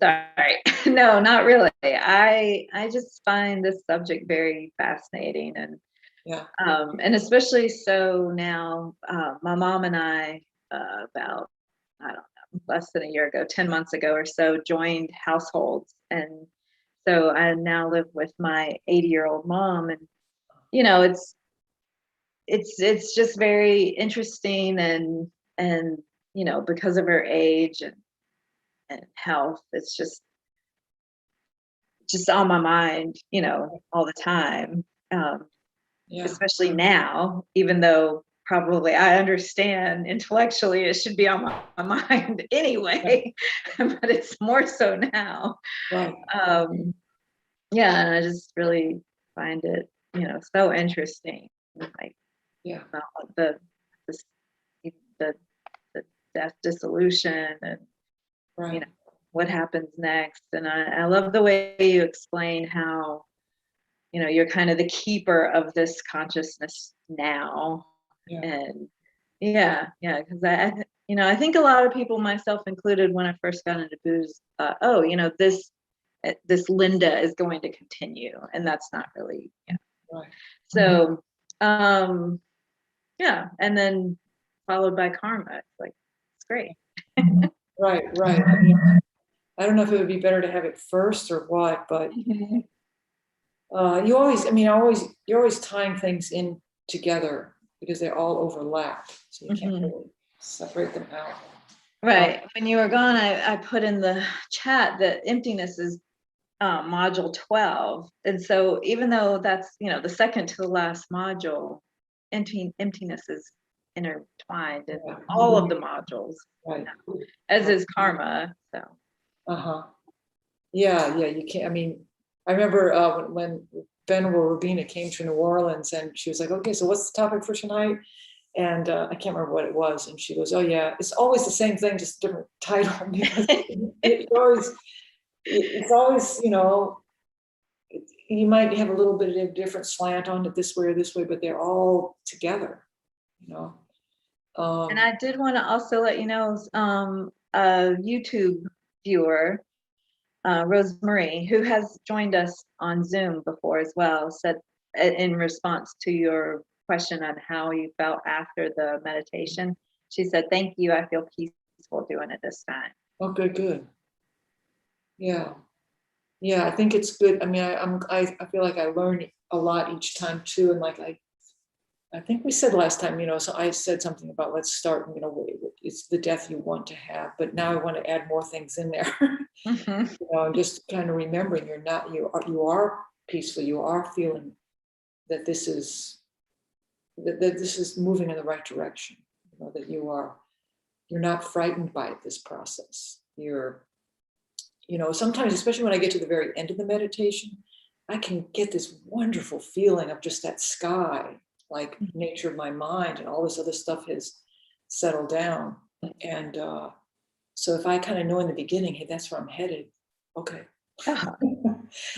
[SPEAKER 1] Sorry. No, not really. I just find this subject very fascinating, and
[SPEAKER 3] Yeah.
[SPEAKER 1] and especially so now, my mom and I, about, I don't know, less than a year ago, 10 months ago or so, joined households. And so I now live with my 80-year-old mom, and you know, it's just very interesting, and you know, because of her age and health, it's just on my mind, you know, all the time.
[SPEAKER 3] Yeah.
[SPEAKER 1] Especially now, even though probably I understand intellectually it should be on my mind anyway, but it's more so now.
[SPEAKER 3] Right.
[SPEAKER 1] Yeah, and I just really find it, you know, so interesting, like,
[SPEAKER 3] Yeah.
[SPEAKER 1] about the the death, dissolution, and you
[SPEAKER 3] Right.
[SPEAKER 1] know what happens next. And I love the way you explain how, you know, you're kind of the keeper of this consciousness now.
[SPEAKER 3] Yeah.
[SPEAKER 1] And yeah, because you know, I think a lot of people, myself included, when I first got into Buddhism, thought, oh, you know, this Linda is going to continue, and that's not really, yeah.
[SPEAKER 3] Right.
[SPEAKER 1] So yeah, and then followed by karma. It's like, it's great.
[SPEAKER 3] Right. Right. I mean, I don't know if it would be better to have it first or what, but you always, I mean, you're always tying things in together because they all overlap. So you can't really separate them out.
[SPEAKER 1] Right. When you were gone, I put in the chat that emptiness is module 12. And so even though that's, you know, the second to the last module, emptiness is intertwined in all of the modules,
[SPEAKER 3] Right.
[SPEAKER 1] as is karma. So.
[SPEAKER 3] Uh-huh. Yeah, you can't, I mean, I remember when Venerable Rubina came to New Orleans and she was like, okay, so what's the topic for tonight? And I can't remember what it was. And she goes, oh yeah, it's always the same thing, just different title. Because it's always, you know, you might have a little bit of a different slant on it this way or this way, but they're all together, you know.
[SPEAKER 1] And I did want to also let you know, a YouTube viewer, Rosemary, who has joined us on Zoom before as well, said in response to your question on how you felt after the meditation, she said, thank you, I feel peaceful doing it this time.
[SPEAKER 3] Okay, good. Yeah. Yeah, I think it's good. I mean, I feel like I learn a lot each time too. And like, I think we said last time, so I said something about let's start, it's the death you want to have, but now I want to add more things in there.
[SPEAKER 1] Mhm.
[SPEAKER 3] I'm just kind of remembering you are peaceful. You are feeling that this is moving in the right direction. That you're not frightened by this process. You're, sometimes, especially when I get to the very end of the meditation, I can get this wonderful feeling of just that sky, like nature of my mind, and all this other stuff has settled down. And so if I kind of know in the beginning, hey, that's where I'm headed, okay.
[SPEAKER 1] Uh-huh.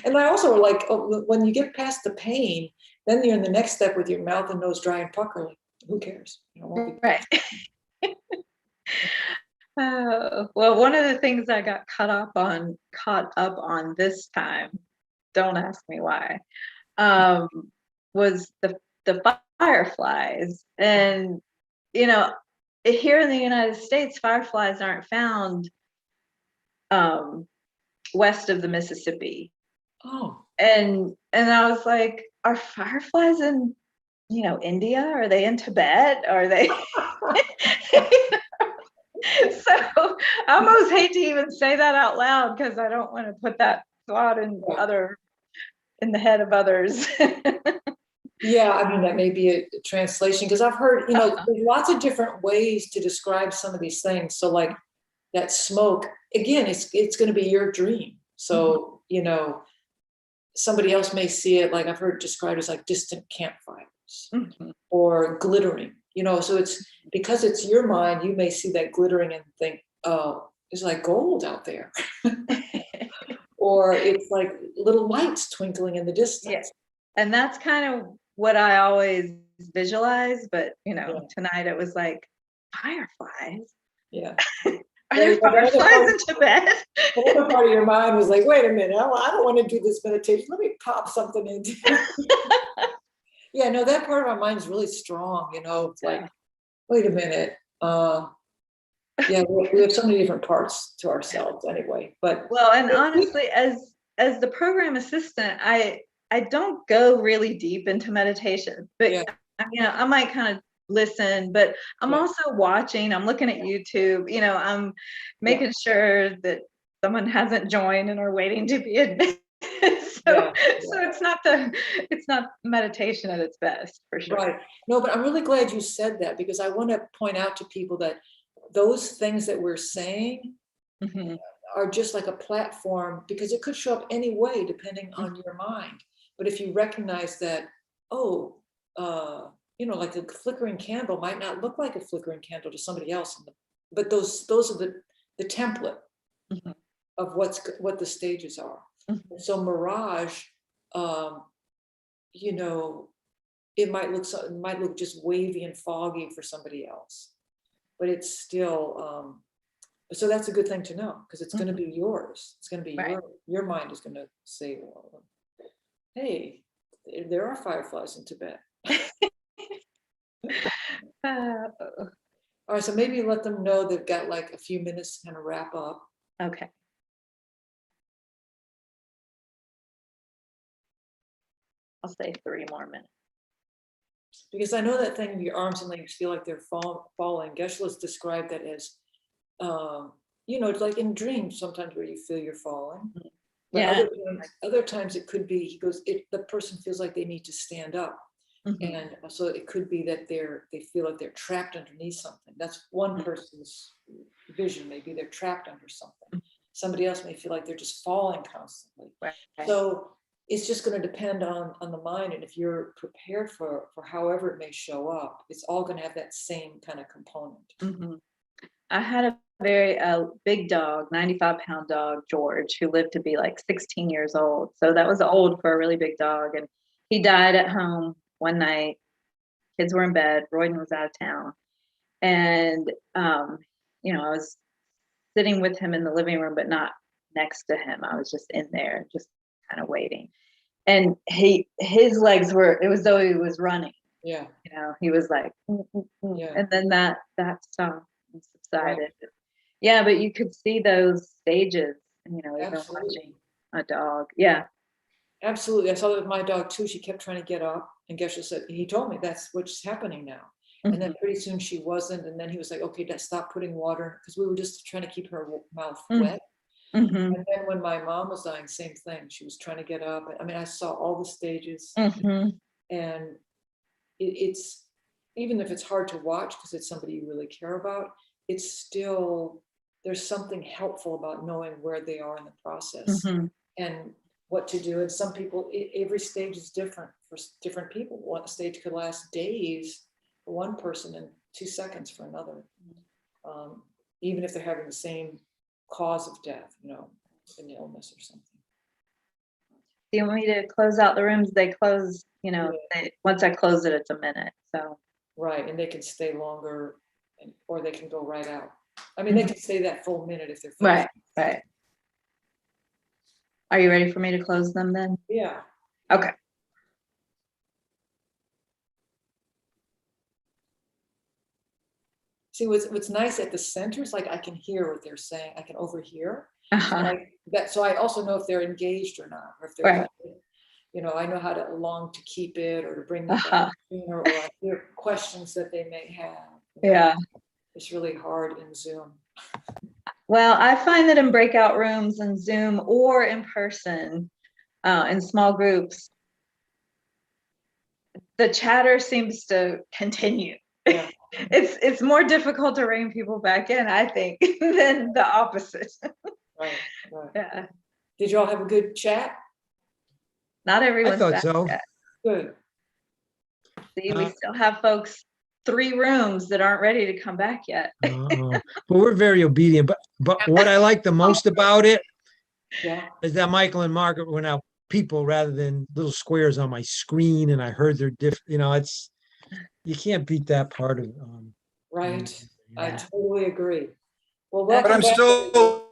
[SPEAKER 3] And I also like, when you get past the pain, then you're in the next step with your mouth and nose dry and pucker. Like, who cares?
[SPEAKER 1] Right. Oh, well, one of the things I got caught up on this time, don't ask me why, was the fireflies. And here in the United States, fireflies aren't found west of the Mississippi.
[SPEAKER 3] Oh.
[SPEAKER 1] And I was like, are fireflies in India? Are they in Tibet? Are they? So I almost hate to even say that out loud, because I don't want to put that thought in the head of others.
[SPEAKER 3] Yeah, I mean, that may be a translation, because I've heard, there's lots of different ways to describe some of these things. So like that smoke, again, it's going to be your dream. So, somebody else may see it, like I've heard described as like distant campfires or glittering, so it's because it's your mind, you may see that glittering and think, oh, it's like gold out there. Or it's like little lights twinkling in the distance.
[SPEAKER 1] Yeah. And that's kind of what I always visualize, but tonight it was like fireflies.
[SPEAKER 3] Yeah.
[SPEAKER 1] Are there fireflies in Tibet?
[SPEAKER 3] Another part of your mind was like, wait a minute, I don't want to do this meditation. Let me pop something into Yeah, no, that part of our mind is really strong, it's like, wait a minute. Yeah, we have so many different parts to ourselves anyway. But
[SPEAKER 1] well, and honestly, as the program assistant, I don't go really deep into meditation, but I might kind of listen, but I'm also watching, I'm looking at YouTube, I'm making sure that someone hasn't joined and are waiting to be admitted. So it's not meditation at its best, for sure.
[SPEAKER 3] Right. No, but I'm really glad you said that, because I want to point out to people that those things that we're saying are just like a platform, because it could show up any way depending on your mind. But if you recognize that, like a flickering candle might not look like a flickering candle to somebody else, but those are the template of what the stages are. So Mirage, it might look just wavy and foggy for somebody else, but it's still so that's a good thing to know, because it's going to be yours. It's going to be your mind is going to say, well, hey, there are fireflies in Tibet. All right, so maybe let them know they've got like a few minutes to kind of wrap up.
[SPEAKER 1] Okay. I'll say 3 more minutes.
[SPEAKER 3] Because I know that thing, your arms and legs feel like they're falling. Geshe-la's described that as, it's like in dreams sometimes where you feel you're falling. But other times it could be, he goes, the person feels like they need to stand up. And so it could be that they feel like they're trapped underneath something. That's one person's vision. Maybe they're trapped under something. Somebody else may feel like they're just falling constantly. So it's just going to depend on the mind. And if you're prepared for however it may show up, it's all going to have that same kind of component.
[SPEAKER 1] I had a very big dog, 95-pound dog, George, who lived to be like 16 years old. So that was old for a really big dog. And he died at home one night. Kids were in bed. Royden was out of town. And, I was sitting with him in the living room, but not next to him. I was just in there, just kind of waiting. And his legs were, it was though he was running.
[SPEAKER 3] Yeah.
[SPEAKER 1] He was like, and then that stopped and subsided. Yeah, but you could see those stages, even watching. a dog. Yeah.
[SPEAKER 3] Absolutely. I saw that with my dog too. She kept trying to get up, and Geshe said, he told me that's what's happening now. And then pretty soon she wasn't. And then he was like, okay, stop putting water, because we were just trying to keep her mouth wet.
[SPEAKER 1] Mm-hmm.
[SPEAKER 3] And then when my mom was dying, same thing. She was trying to get up. I mean, I saw all the stages.
[SPEAKER 1] Mm-hmm.
[SPEAKER 3] And it's, even if it's hard to watch because it's somebody you really care about, it's still, there's something helpful about knowing where they are in the process and what to do. And some people, every stage is different for different people. One stage could last days for one person and 2 seconds for another. Even if they're having the same cause of death, you know, an illness or something.
[SPEAKER 1] Do you want me to close out the rooms? They close, you know, once I close it, it's a minute. So.
[SPEAKER 3] Right, and they can stay longer, or they can go right out. I mean, they can stay that full minute if they're finished.
[SPEAKER 1] Right. Are you ready for me to close them then?
[SPEAKER 3] Yeah.
[SPEAKER 1] Okay.
[SPEAKER 3] See, what's nice at the center is like I can hear what they're saying. I can overhear. So I also know if they're engaged or not, or if they're, you know, I know how to long to keep it or to bring them back sooner, or I hear questions that they may have.
[SPEAKER 1] Yeah.
[SPEAKER 3] It's really hard in Zoom.
[SPEAKER 1] Well, I find that in breakout rooms and Zoom or in person, in small groups, the chatter seems to continue.
[SPEAKER 3] Yeah.
[SPEAKER 1] It's more difficult to rein people back in, I think, than the opposite.
[SPEAKER 3] Right.
[SPEAKER 1] Yeah.
[SPEAKER 3] Did you all have a good chat?
[SPEAKER 1] Not everyone's
[SPEAKER 7] I thought
[SPEAKER 1] back
[SPEAKER 7] so.
[SPEAKER 1] yet.
[SPEAKER 3] Good.
[SPEAKER 1] See, we still have folks 3 rooms that aren't ready to come back yet.
[SPEAKER 7] But we're very obedient. But what I like the most about it is that Michael and Margaret were now people rather than little squares on my screen, and I heard their you know, it's, you can't beat that part of it.
[SPEAKER 3] Right.
[SPEAKER 1] Yeah.
[SPEAKER 3] I totally agree. Well,
[SPEAKER 6] But
[SPEAKER 3] welcome
[SPEAKER 6] I'm
[SPEAKER 3] back.
[SPEAKER 6] still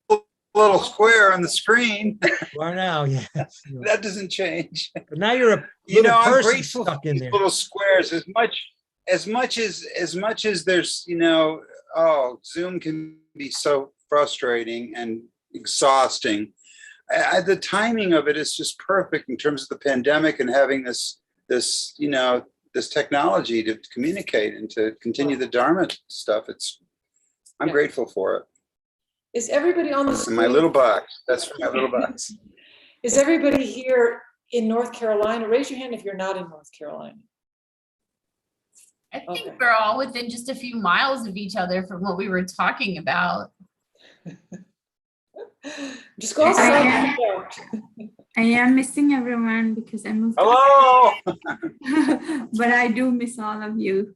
[SPEAKER 6] a little square on the screen.
[SPEAKER 7] Why now? Yes.
[SPEAKER 6] That doesn't change.
[SPEAKER 7] But now you're a
[SPEAKER 6] You
[SPEAKER 7] little
[SPEAKER 6] know, I'm
[SPEAKER 7] person
[SPEAKER 6] grateful
[SPEAKER 7] stuck
[SPEAKER 6] for
[SPEAKER 7] in
[SPEAKER 6] these
[SPEAKER 7] there.
[SPEAKER 6] little squares as much as there's, you know, Zoom can be so frustrating and exhausting. The timing of it is just perfect in terms of the pandemic and having this, you know, this technology to communicate and to continue the Dharma stuff. I'm grateful for it.
[SPEAKER 3] Is everybody on the
[SPEAKER 6] In
[SPEAKER 3] screen?
[SPEAKER 6] my little box. That's for my little box.
[SPEAKER 3] Is everybody here in North Carolina? Raise your hand if you're not in North Carolina.
[SPEAKER 2] I think we're all within just a few miles of each other from what we were talking about.
[SPEAKER 3] Just go outside.
[SPEAKER 8] I am missing everyone because I moved.
[SPEAKER 6] Hello.
[SPEAKER 8] But I do miss all of you.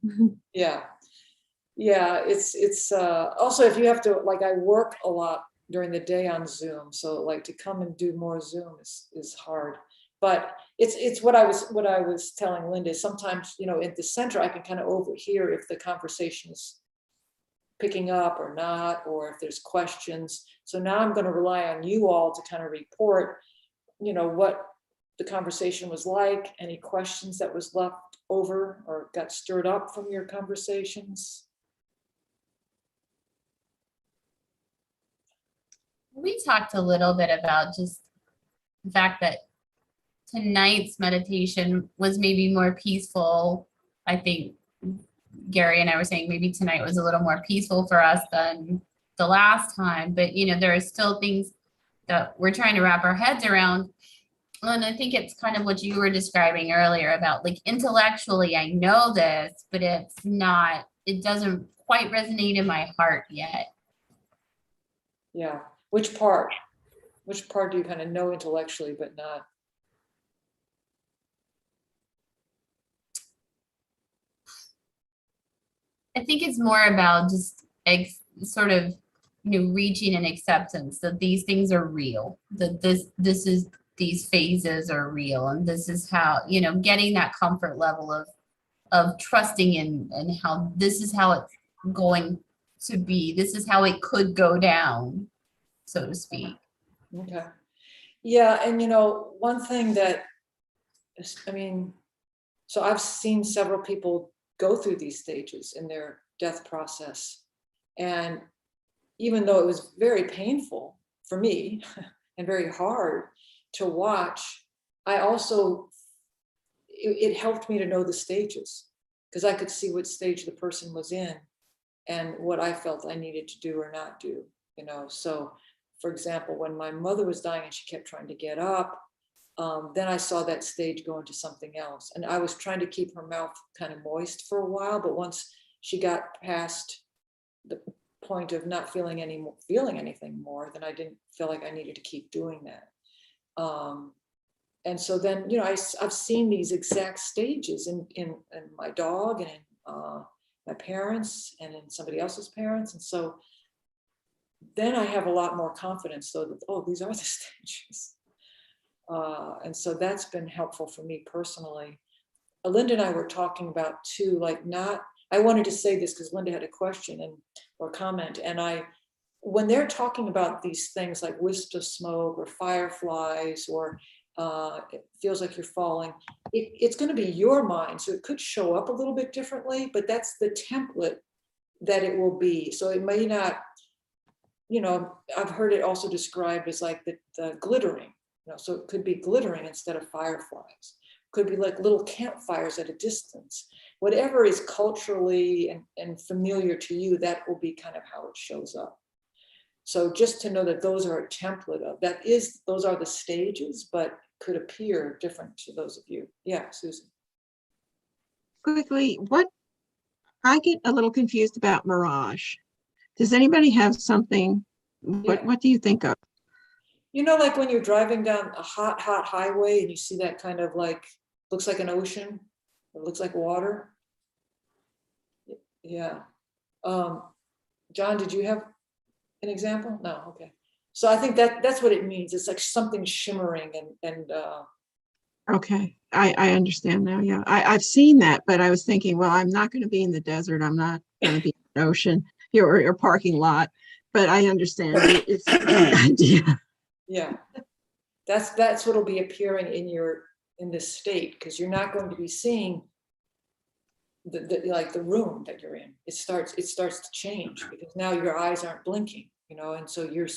[SPEAKER 3] Yeah. It's also, if you have to, like, I work a lot during the day on Zoom, so like to come and do more Zoom is hard. But it's what I was telling Linda. Sometimes, you know, at the center, I can kind of overhear if the conversation is picking up or not, or if there's questions. So now I'm going to rely on you all to kind of report, you know, what the conversation was like, any questions that was left over or got stirred up from your conversations.
[SPEAKER 2] We talked a little bit about just the fact that tonight's meditation was maybe more peaceful. I think Gary and I were saying maybe tonight was a little more peaceful for us than the last time, but you know, there are still things that we're trying to wrap our heads around. And I think it's kind of what you were describing earlier about, like, intellectually, I know this, but it doesn't quite resonate in my heart yet.
[SPEAKER 3] Yeah. Which part do you kind of know intellectually, but not?
[SPEAKER 2] I think it's more about just sort of, you know, reaching an acceptance that these things are real, that these phases are real, and this is how, you know, getting that comfort level of trusting in and how this is how it's going to be. This is how it could go down, so to speak.
[SPEAKER 3] Okay. Yeah, and you know, one thing that, I mean, so I've seen several people go through these stages in their death process. And even though it was very painful for me, and very hard to watch, I also, it helped me to know the stages, because I could see what stage the person was in and what I felt I needed to do or not do, you know. So for example, when my mother was dying and she kept trying to get up, then I saw that stage go into something else. And I was trying to keep her mouth kind of moist for a while, but once she got past the point of not feeling anything more, then I didn't feel like I needed to keep doing that. And so then, you know, I've seen these exact stages in my dog and in my parents and in somebody else's parents. And so then I have a lot more confidence, though, that, oh, these are the stages. And so that's been helpful for me personally. Linda and I were talking about too, like I wanted to say this because Linda had a question or comment, and when they're talking about these things like wisps of smoke or fireflies or it feels like you're falling, it's going to be your mind, so it could show up a little bit differently, but that's the template that it will be. So it may not, you know, I've heard it also described as like the glittering, you know, so it could be glittering instead of fireflies. Could be like little campfires at a distance. Whatever is culturally and familiar to you, that will be kind of how it shows up. So just to know that those are a template of, those are the stages, but could appear different to those of you. Yeah, Susan.
[SPEAKER 4] Quickly, I get a little confused about Mirage. Does anybody have something? What do you think of?
[SPEAKER 3] You know, like when you're driving down a hot highway and you see that kind of like, looks like an ocean, or looks like water. Yeah. John, did you have an example? No, okay. So I think that's what it means. It's like something shimmering and
[SPEAKER 4] Okay, I understand now. Yeah, I've seen that, but I was thinking, well, I'm not going to be in the desert. I'm not going to be in the ocean or parking lot. But I understand it's a good idea.
[SPEAKER 3] Yeah, that's what'll be appearing in this state, because you're not going to be seeing like the room that you're in. It starts to change because now your eyes aren't blinking, you know, and so you're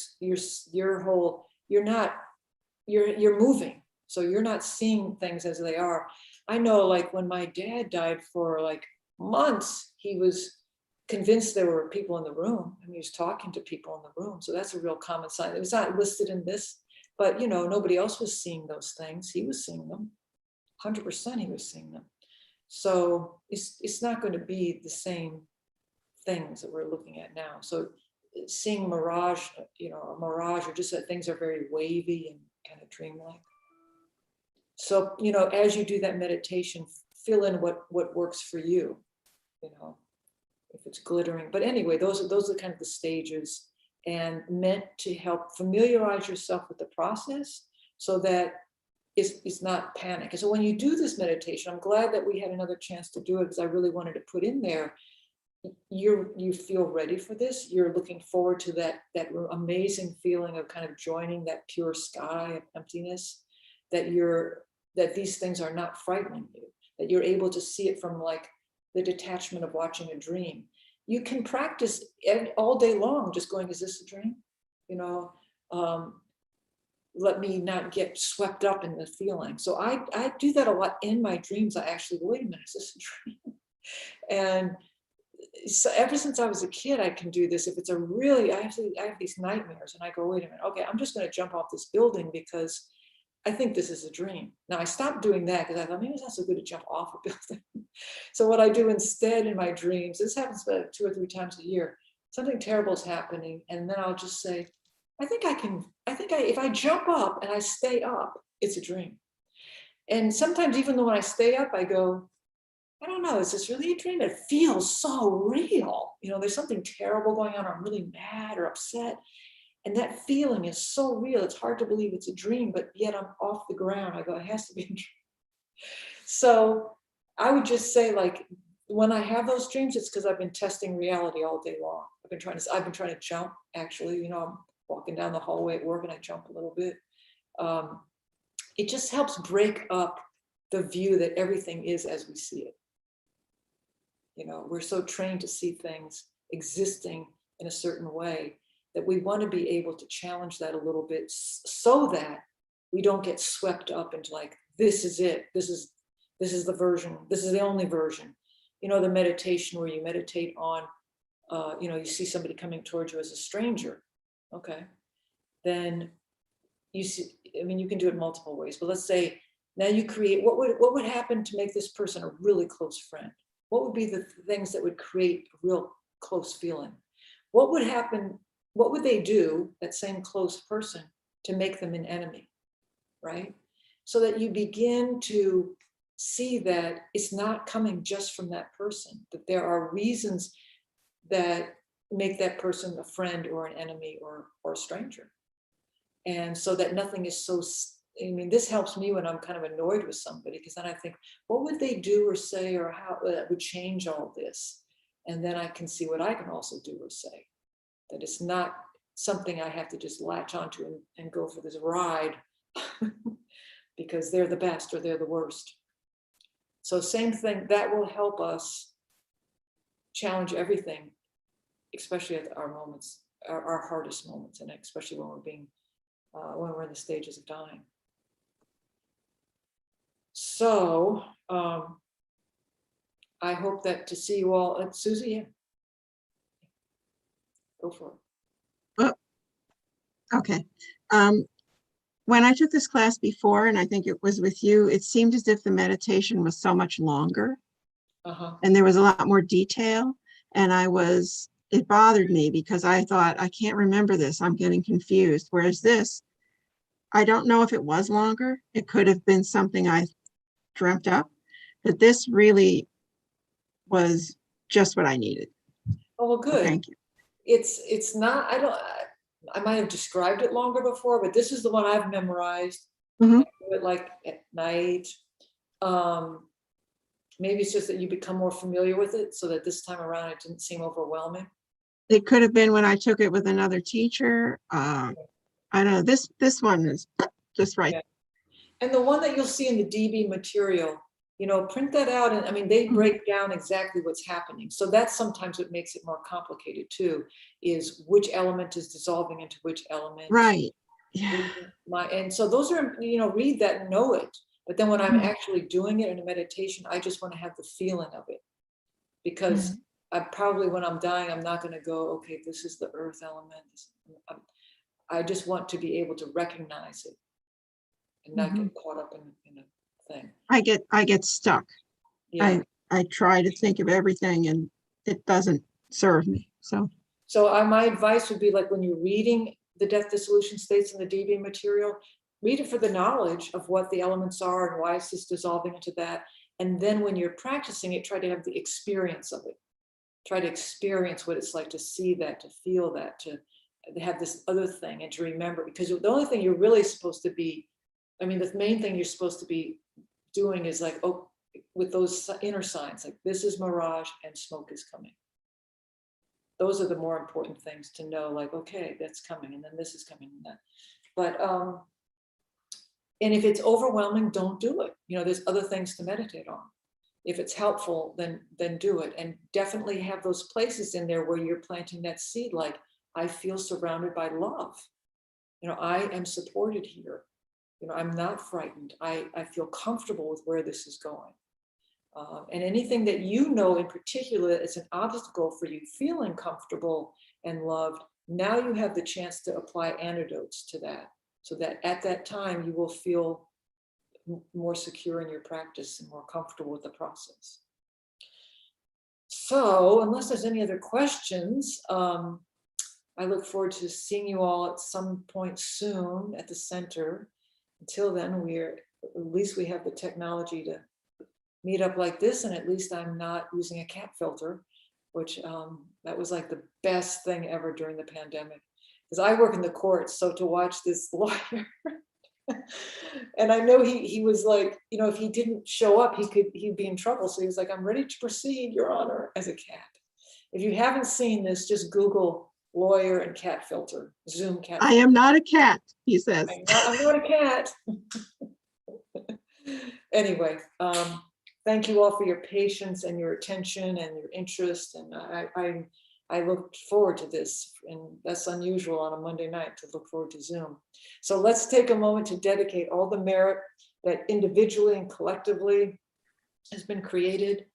[SPEAKER 3] moving. So you're not seeing things as they are. I know, like when my dad died for like months, he was convinced there were people in the room, and he was talking to people in the room. So that's a real common sign. It was not listed in this, but you know, nobody else was seeing those things. He was seeing them. 100% he was seeing them. So it's not going to be the same things that we're looking at now. So seeing mirage, you know, a mirage, or just that things are very wavy and kind of dreamlike. So, you know, as you do that meditation, fill in what works for you, you know, if it's glittering. But anyway, those are kind of the stages, and meant to help familiarize yourself with the process so that it's not panic. And so when you do this meditation, I'm glad that we had another chance to do it, because I really wanted to put in there, you feel ready for this. You're looking forward to that amazing feeling of kind of joining that pure sky of emptiness, that these things are not frightening you, that you're able to see it from like the detachment of watching a dream. You can practice all day long just going, is this a dream? You know, let me not get swept up in the feeling. So I do that a lot in my dreams. I actually, wait a minute, is this a dream? And so ever since I was a kid, I can do this. If it's I have these nightmares, and I go, wait a minute, okay, I'm just going to jump off this building because I think this is a dream. Now I stopped doing that because I thought maybe it's not so good to jump off a building. So what I do instead in my dreams, this happens about 2 or 3 times a year, something terrible is happening, and then I'll just say, if I jump up and I stay up, it's a dream. And sometimes even though when I stay up, I go, I don't know, is this really a dream? It feels so real. You know, there's something terrible going on, or I'm really mad or upset. And that feeling is so real. It's hard to believe it's a dream, but yet I'm off the ground. I go, it has to be a dream. So I would just say, like, when I have those dreams, it's because I've been testing reality all day long. I've been trying to jump, actually. You know, I'm walking down the hallway at work and I jump a little bit. It just helps break up the view that everything is as we see it. You know, we're so trained to see things existing in a certain way that we want to be able to challenge that a little bit so that we don't get swept up into like, this is it, this is the version, this is the only version. You know, the meditation where you meditate on, you know, you see somebody coming towards you as a stranger, okay, then you see, I mean, you can do it multiple ways, but let's say now you create, what would happen to make this person a really close friend? What would be the things that would create a real close feeling? What would happen, what would they do, that same close person, to make them an enemy, right? So that you begin to see that it's not coming just from that person, that there are reasons that make that person a friend or an enemy or a stranger. And so that nothing is so, I mean, this helps me when I'm kind of annoyed with somebody, because then I think, what would they do or say or how that would change all this? And then I can see what I can also do or say, that it's not something I have to just latch onto and go for this ride because they're the best or they're the worst. So same thing, that will help us challenge everything, especially at our moments, our hardest moments, and especially when we're being, when we're in the stages of dying. So I hope that to see you all, Susie, yeah. Go for it.
[SPEAKER 4] Okay. When I took this class before, and I think it was with you, it seemed as if the meditation was so much longer and there was a lot more detail. And it bothered me because I thought, I can't remember this. I'm getting confused. Whereas this, I don't know if it was longer. It could have been something I dreamt up, but this really was just what I needed.
[SPEAKER 3] Oh, well, good.
[SPEAKER 4] Thank you.
[SPEAKER 3] It's not, I might have described it longer before, but this is the one I've memorized.
[SPEAKER 4] Mhm.
[SPEAKER 3] I do it like at night. Maybe it's just that you become more familiar with it, so that this time around it didn't seem overwhelming.
[SPEAKER 4] It could have been when I took it with another teacher. I don't know. This one is just right.
[SPEAKER 3] Yeah. And the one that you'll see in the DB material, you know, print that out. And I mean, they break down exactly what's happening. So that's sometimes what makes it more complicated too, is which element is dissolving into which element.
[SPEAKER 4] Right. Yeah.
[SPEAKER 3] And so those are, you know, read that and know it. But then when I'm actually doing it in a meditation, I just want to have the feeling of it. Because I probably, when I'm dying, I'm not going to go, okay, this is the earth element. I just want to be able to recognize it and not get caught up in a thing.
[SPEAKER 4] I get stuck.
[SPEAKER 3] Yeah.
[SPEAKER 4] I try to think of everything and it doesn't serve me. So
[SPEAKER 3] My advice would be, like, when you're reading the death dissolution states in the DB material, read it for the knowledge of what the elements are and why it's just dissolving into that. And then when you're practicing it, try to have the experience of it. Try to experience what it's like to see that, to feel that, to have this other thing and to remember. Because the only thing you're really supposed to be, I mean, the main thing you're supposed to be doing is like, oh, with those inner signs, like this is mirage and smoke is coming. Those are the more important things to know, like, okay, that's coming, and then this is coming, and that. But, and if it's overwhelming, don't do it. You know, there's other things to meditate on. If it's helpful, then do it. And definitely have those places in there where you're planting that seed, like, I feel surrounded by love. You know, I am supported here. You know, I'm not frightened. I feel comfortable with where this is going. And anything that you know in particular is an obstacle for you feeling comfortable and loved, now you have the chance to apply antidotes to that, so that at that time you will feel more secure in your practice and more comfortable with the process. So unless there's any other questions, I look forward to seeing you all at some point soon at the center. Until then, at least we have the technology to meet up like this, and at least I'm not using a cat filter, which that was like the best thing ever during the pandemic, because I work in the courts. So to watch this lawyer, and I know he was like, you know, if he didn't show up, he'd be in trouble. So he was like, I'm ready to proceed, Your Honor, as a cat. If you haven't seen this, just Google lawyer and cat filter, Zoom cat.
[SPEAKER 4] I am not a cat, he says.
[SPEAKER 3] I'm not a cat. Anyway, thank you all for your patience and your attention and your interest. And I looked forward to this, and that's unusual on a Monday night to look forward to Zoom. So let's take a moment to dedicate all the merit that individually and collectively has been created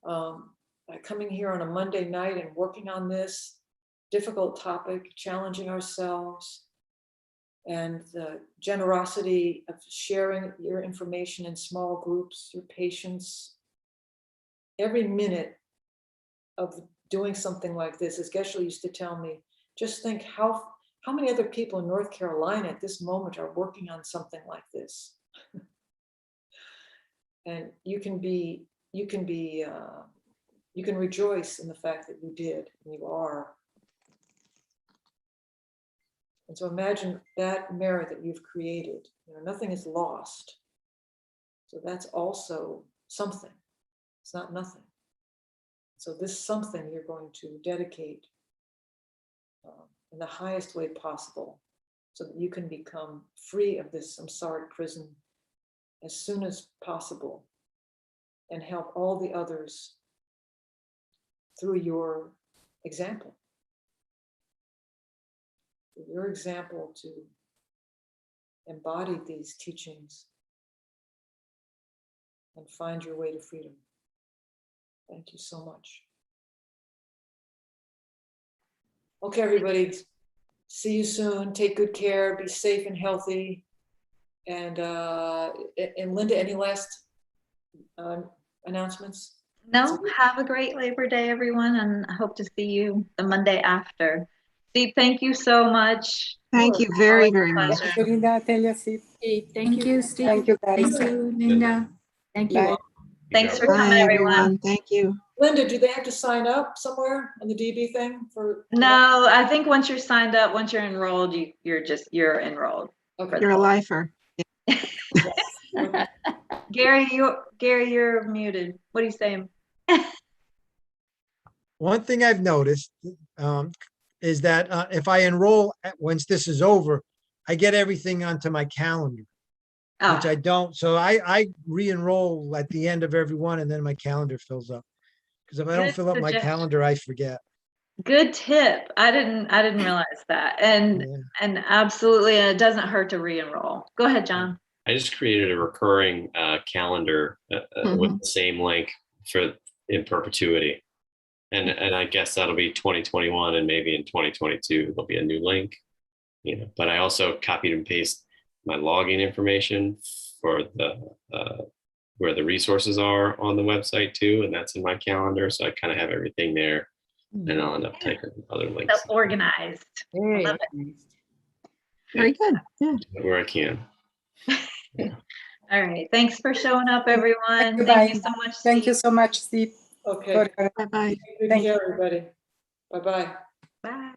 [SPEAKER 3] by coming here on a Monday night and working on this difficult topic, challenging ourselves, and the generosity of sharing your information in small groups, your patience. Every minute of doing something like this, as Geshe used to tell me, just think how many other people in North Carolina at this moment are working on something like this. And you can rejoice in the fact that you did, and you are. And so imagine that merit that you've created. Nothing is lost. So that's also something. It's not nothing. So this something you're going to dedicate in the highest way possible, so that you can become free of this samsaric prison as soon as possible, and help all the others through your example. Your example to embody these teachings and find your way to freedom. Thank you so much. Okay, everybody, see you soon. Take good care, be safe and healthy. And Linda, any last announcements?
[SPEAKER 1] No, have a great Labor Day, everyone, and I hope to see you the Monday after. Steve, thank you so much.
[SPEAKER 4] Thank you very, very much.
[SPEAKER 1] Pleasure.
[SPEAKER 5] Linda, Telia, Steve.
[SPEAKER 8] Thank you, Steve.
[SPEAKER 5] Thank you, guys.
[SPEAKER 8] Thank you, Linda. Thank you.
[SPEAKER 5] Bye.
[SPEAKER 1] Thanks for
[SPEAKER 4] Bye,
[SPEAKER 1] coming, everyone.
[SPEAKER 4] everyone. Thank you.
[SPEAKER 3] Linda, do they have to sign up somewhere on the DB thing for?
[SPEAKER 1] No, I think once you're signed up, once you're enrolled, you're enrolled.
[SPEAKER 3] Okay.
[SPEAKER 4] You're a lifer.
[SPEAKER 3] Okay.
[SPEAKER 1] Gary, you're muted. What are you saying?
[SPEAKER 7] One thing I've noticed is that if I enroll once this is over, I get everything onto my calendar, which
[SPEAKER 1] Oh,
[SPEAKER 7] I don't. So I re-enroll at the end of every one, and then my calendar fills up. Because if I don't
[SPEAKER 1] Good
[SPEAKER 7] fill up my
[SPEAKER 1] suggestion.
[SPEAKER 7] calendar, I forget.
[SPEAKER 1] good tip. I didn't realize that. And absolutely, it doesn't hurt to re-enroll. Go ahead, John.
[SPEAKER 9] I just created a recurring calendar with the same link in perpetuity. And I guess that'll be 2021, and maybe in 2022, there'll be a new link, but I also copied and pasted my login information for where the resources are on the website too. And that's in my calendar. So I kind of have everything there, and I'll end up taking other links.
[SPEAKER 1] So organized. Love it.
[SPEAKER 4] Very good. Yeah.
[SPEAKER 9] Where I can.
[SPEAKER 1] All right. Thanks for showing up, everyone.
[SPEAKER 5] you,
[SPEAKER 1] Thank you
[SPEAKER 5] bye.
[SPEAKER 1] so much.
[SPEAKER 5] Thank
[SPEAKER 1] Steve.
[SPEAKER 5] you so much, Steve.
[SPEAKER 3] Okay.
[SPEAKER 4] Bye-bye.
[SPEAKER 3] Good
[SPEAKER 5] Thank you.
[SPEAKER 3] care, everybody. Bye-bye.
[SPEAKER 1] Bye.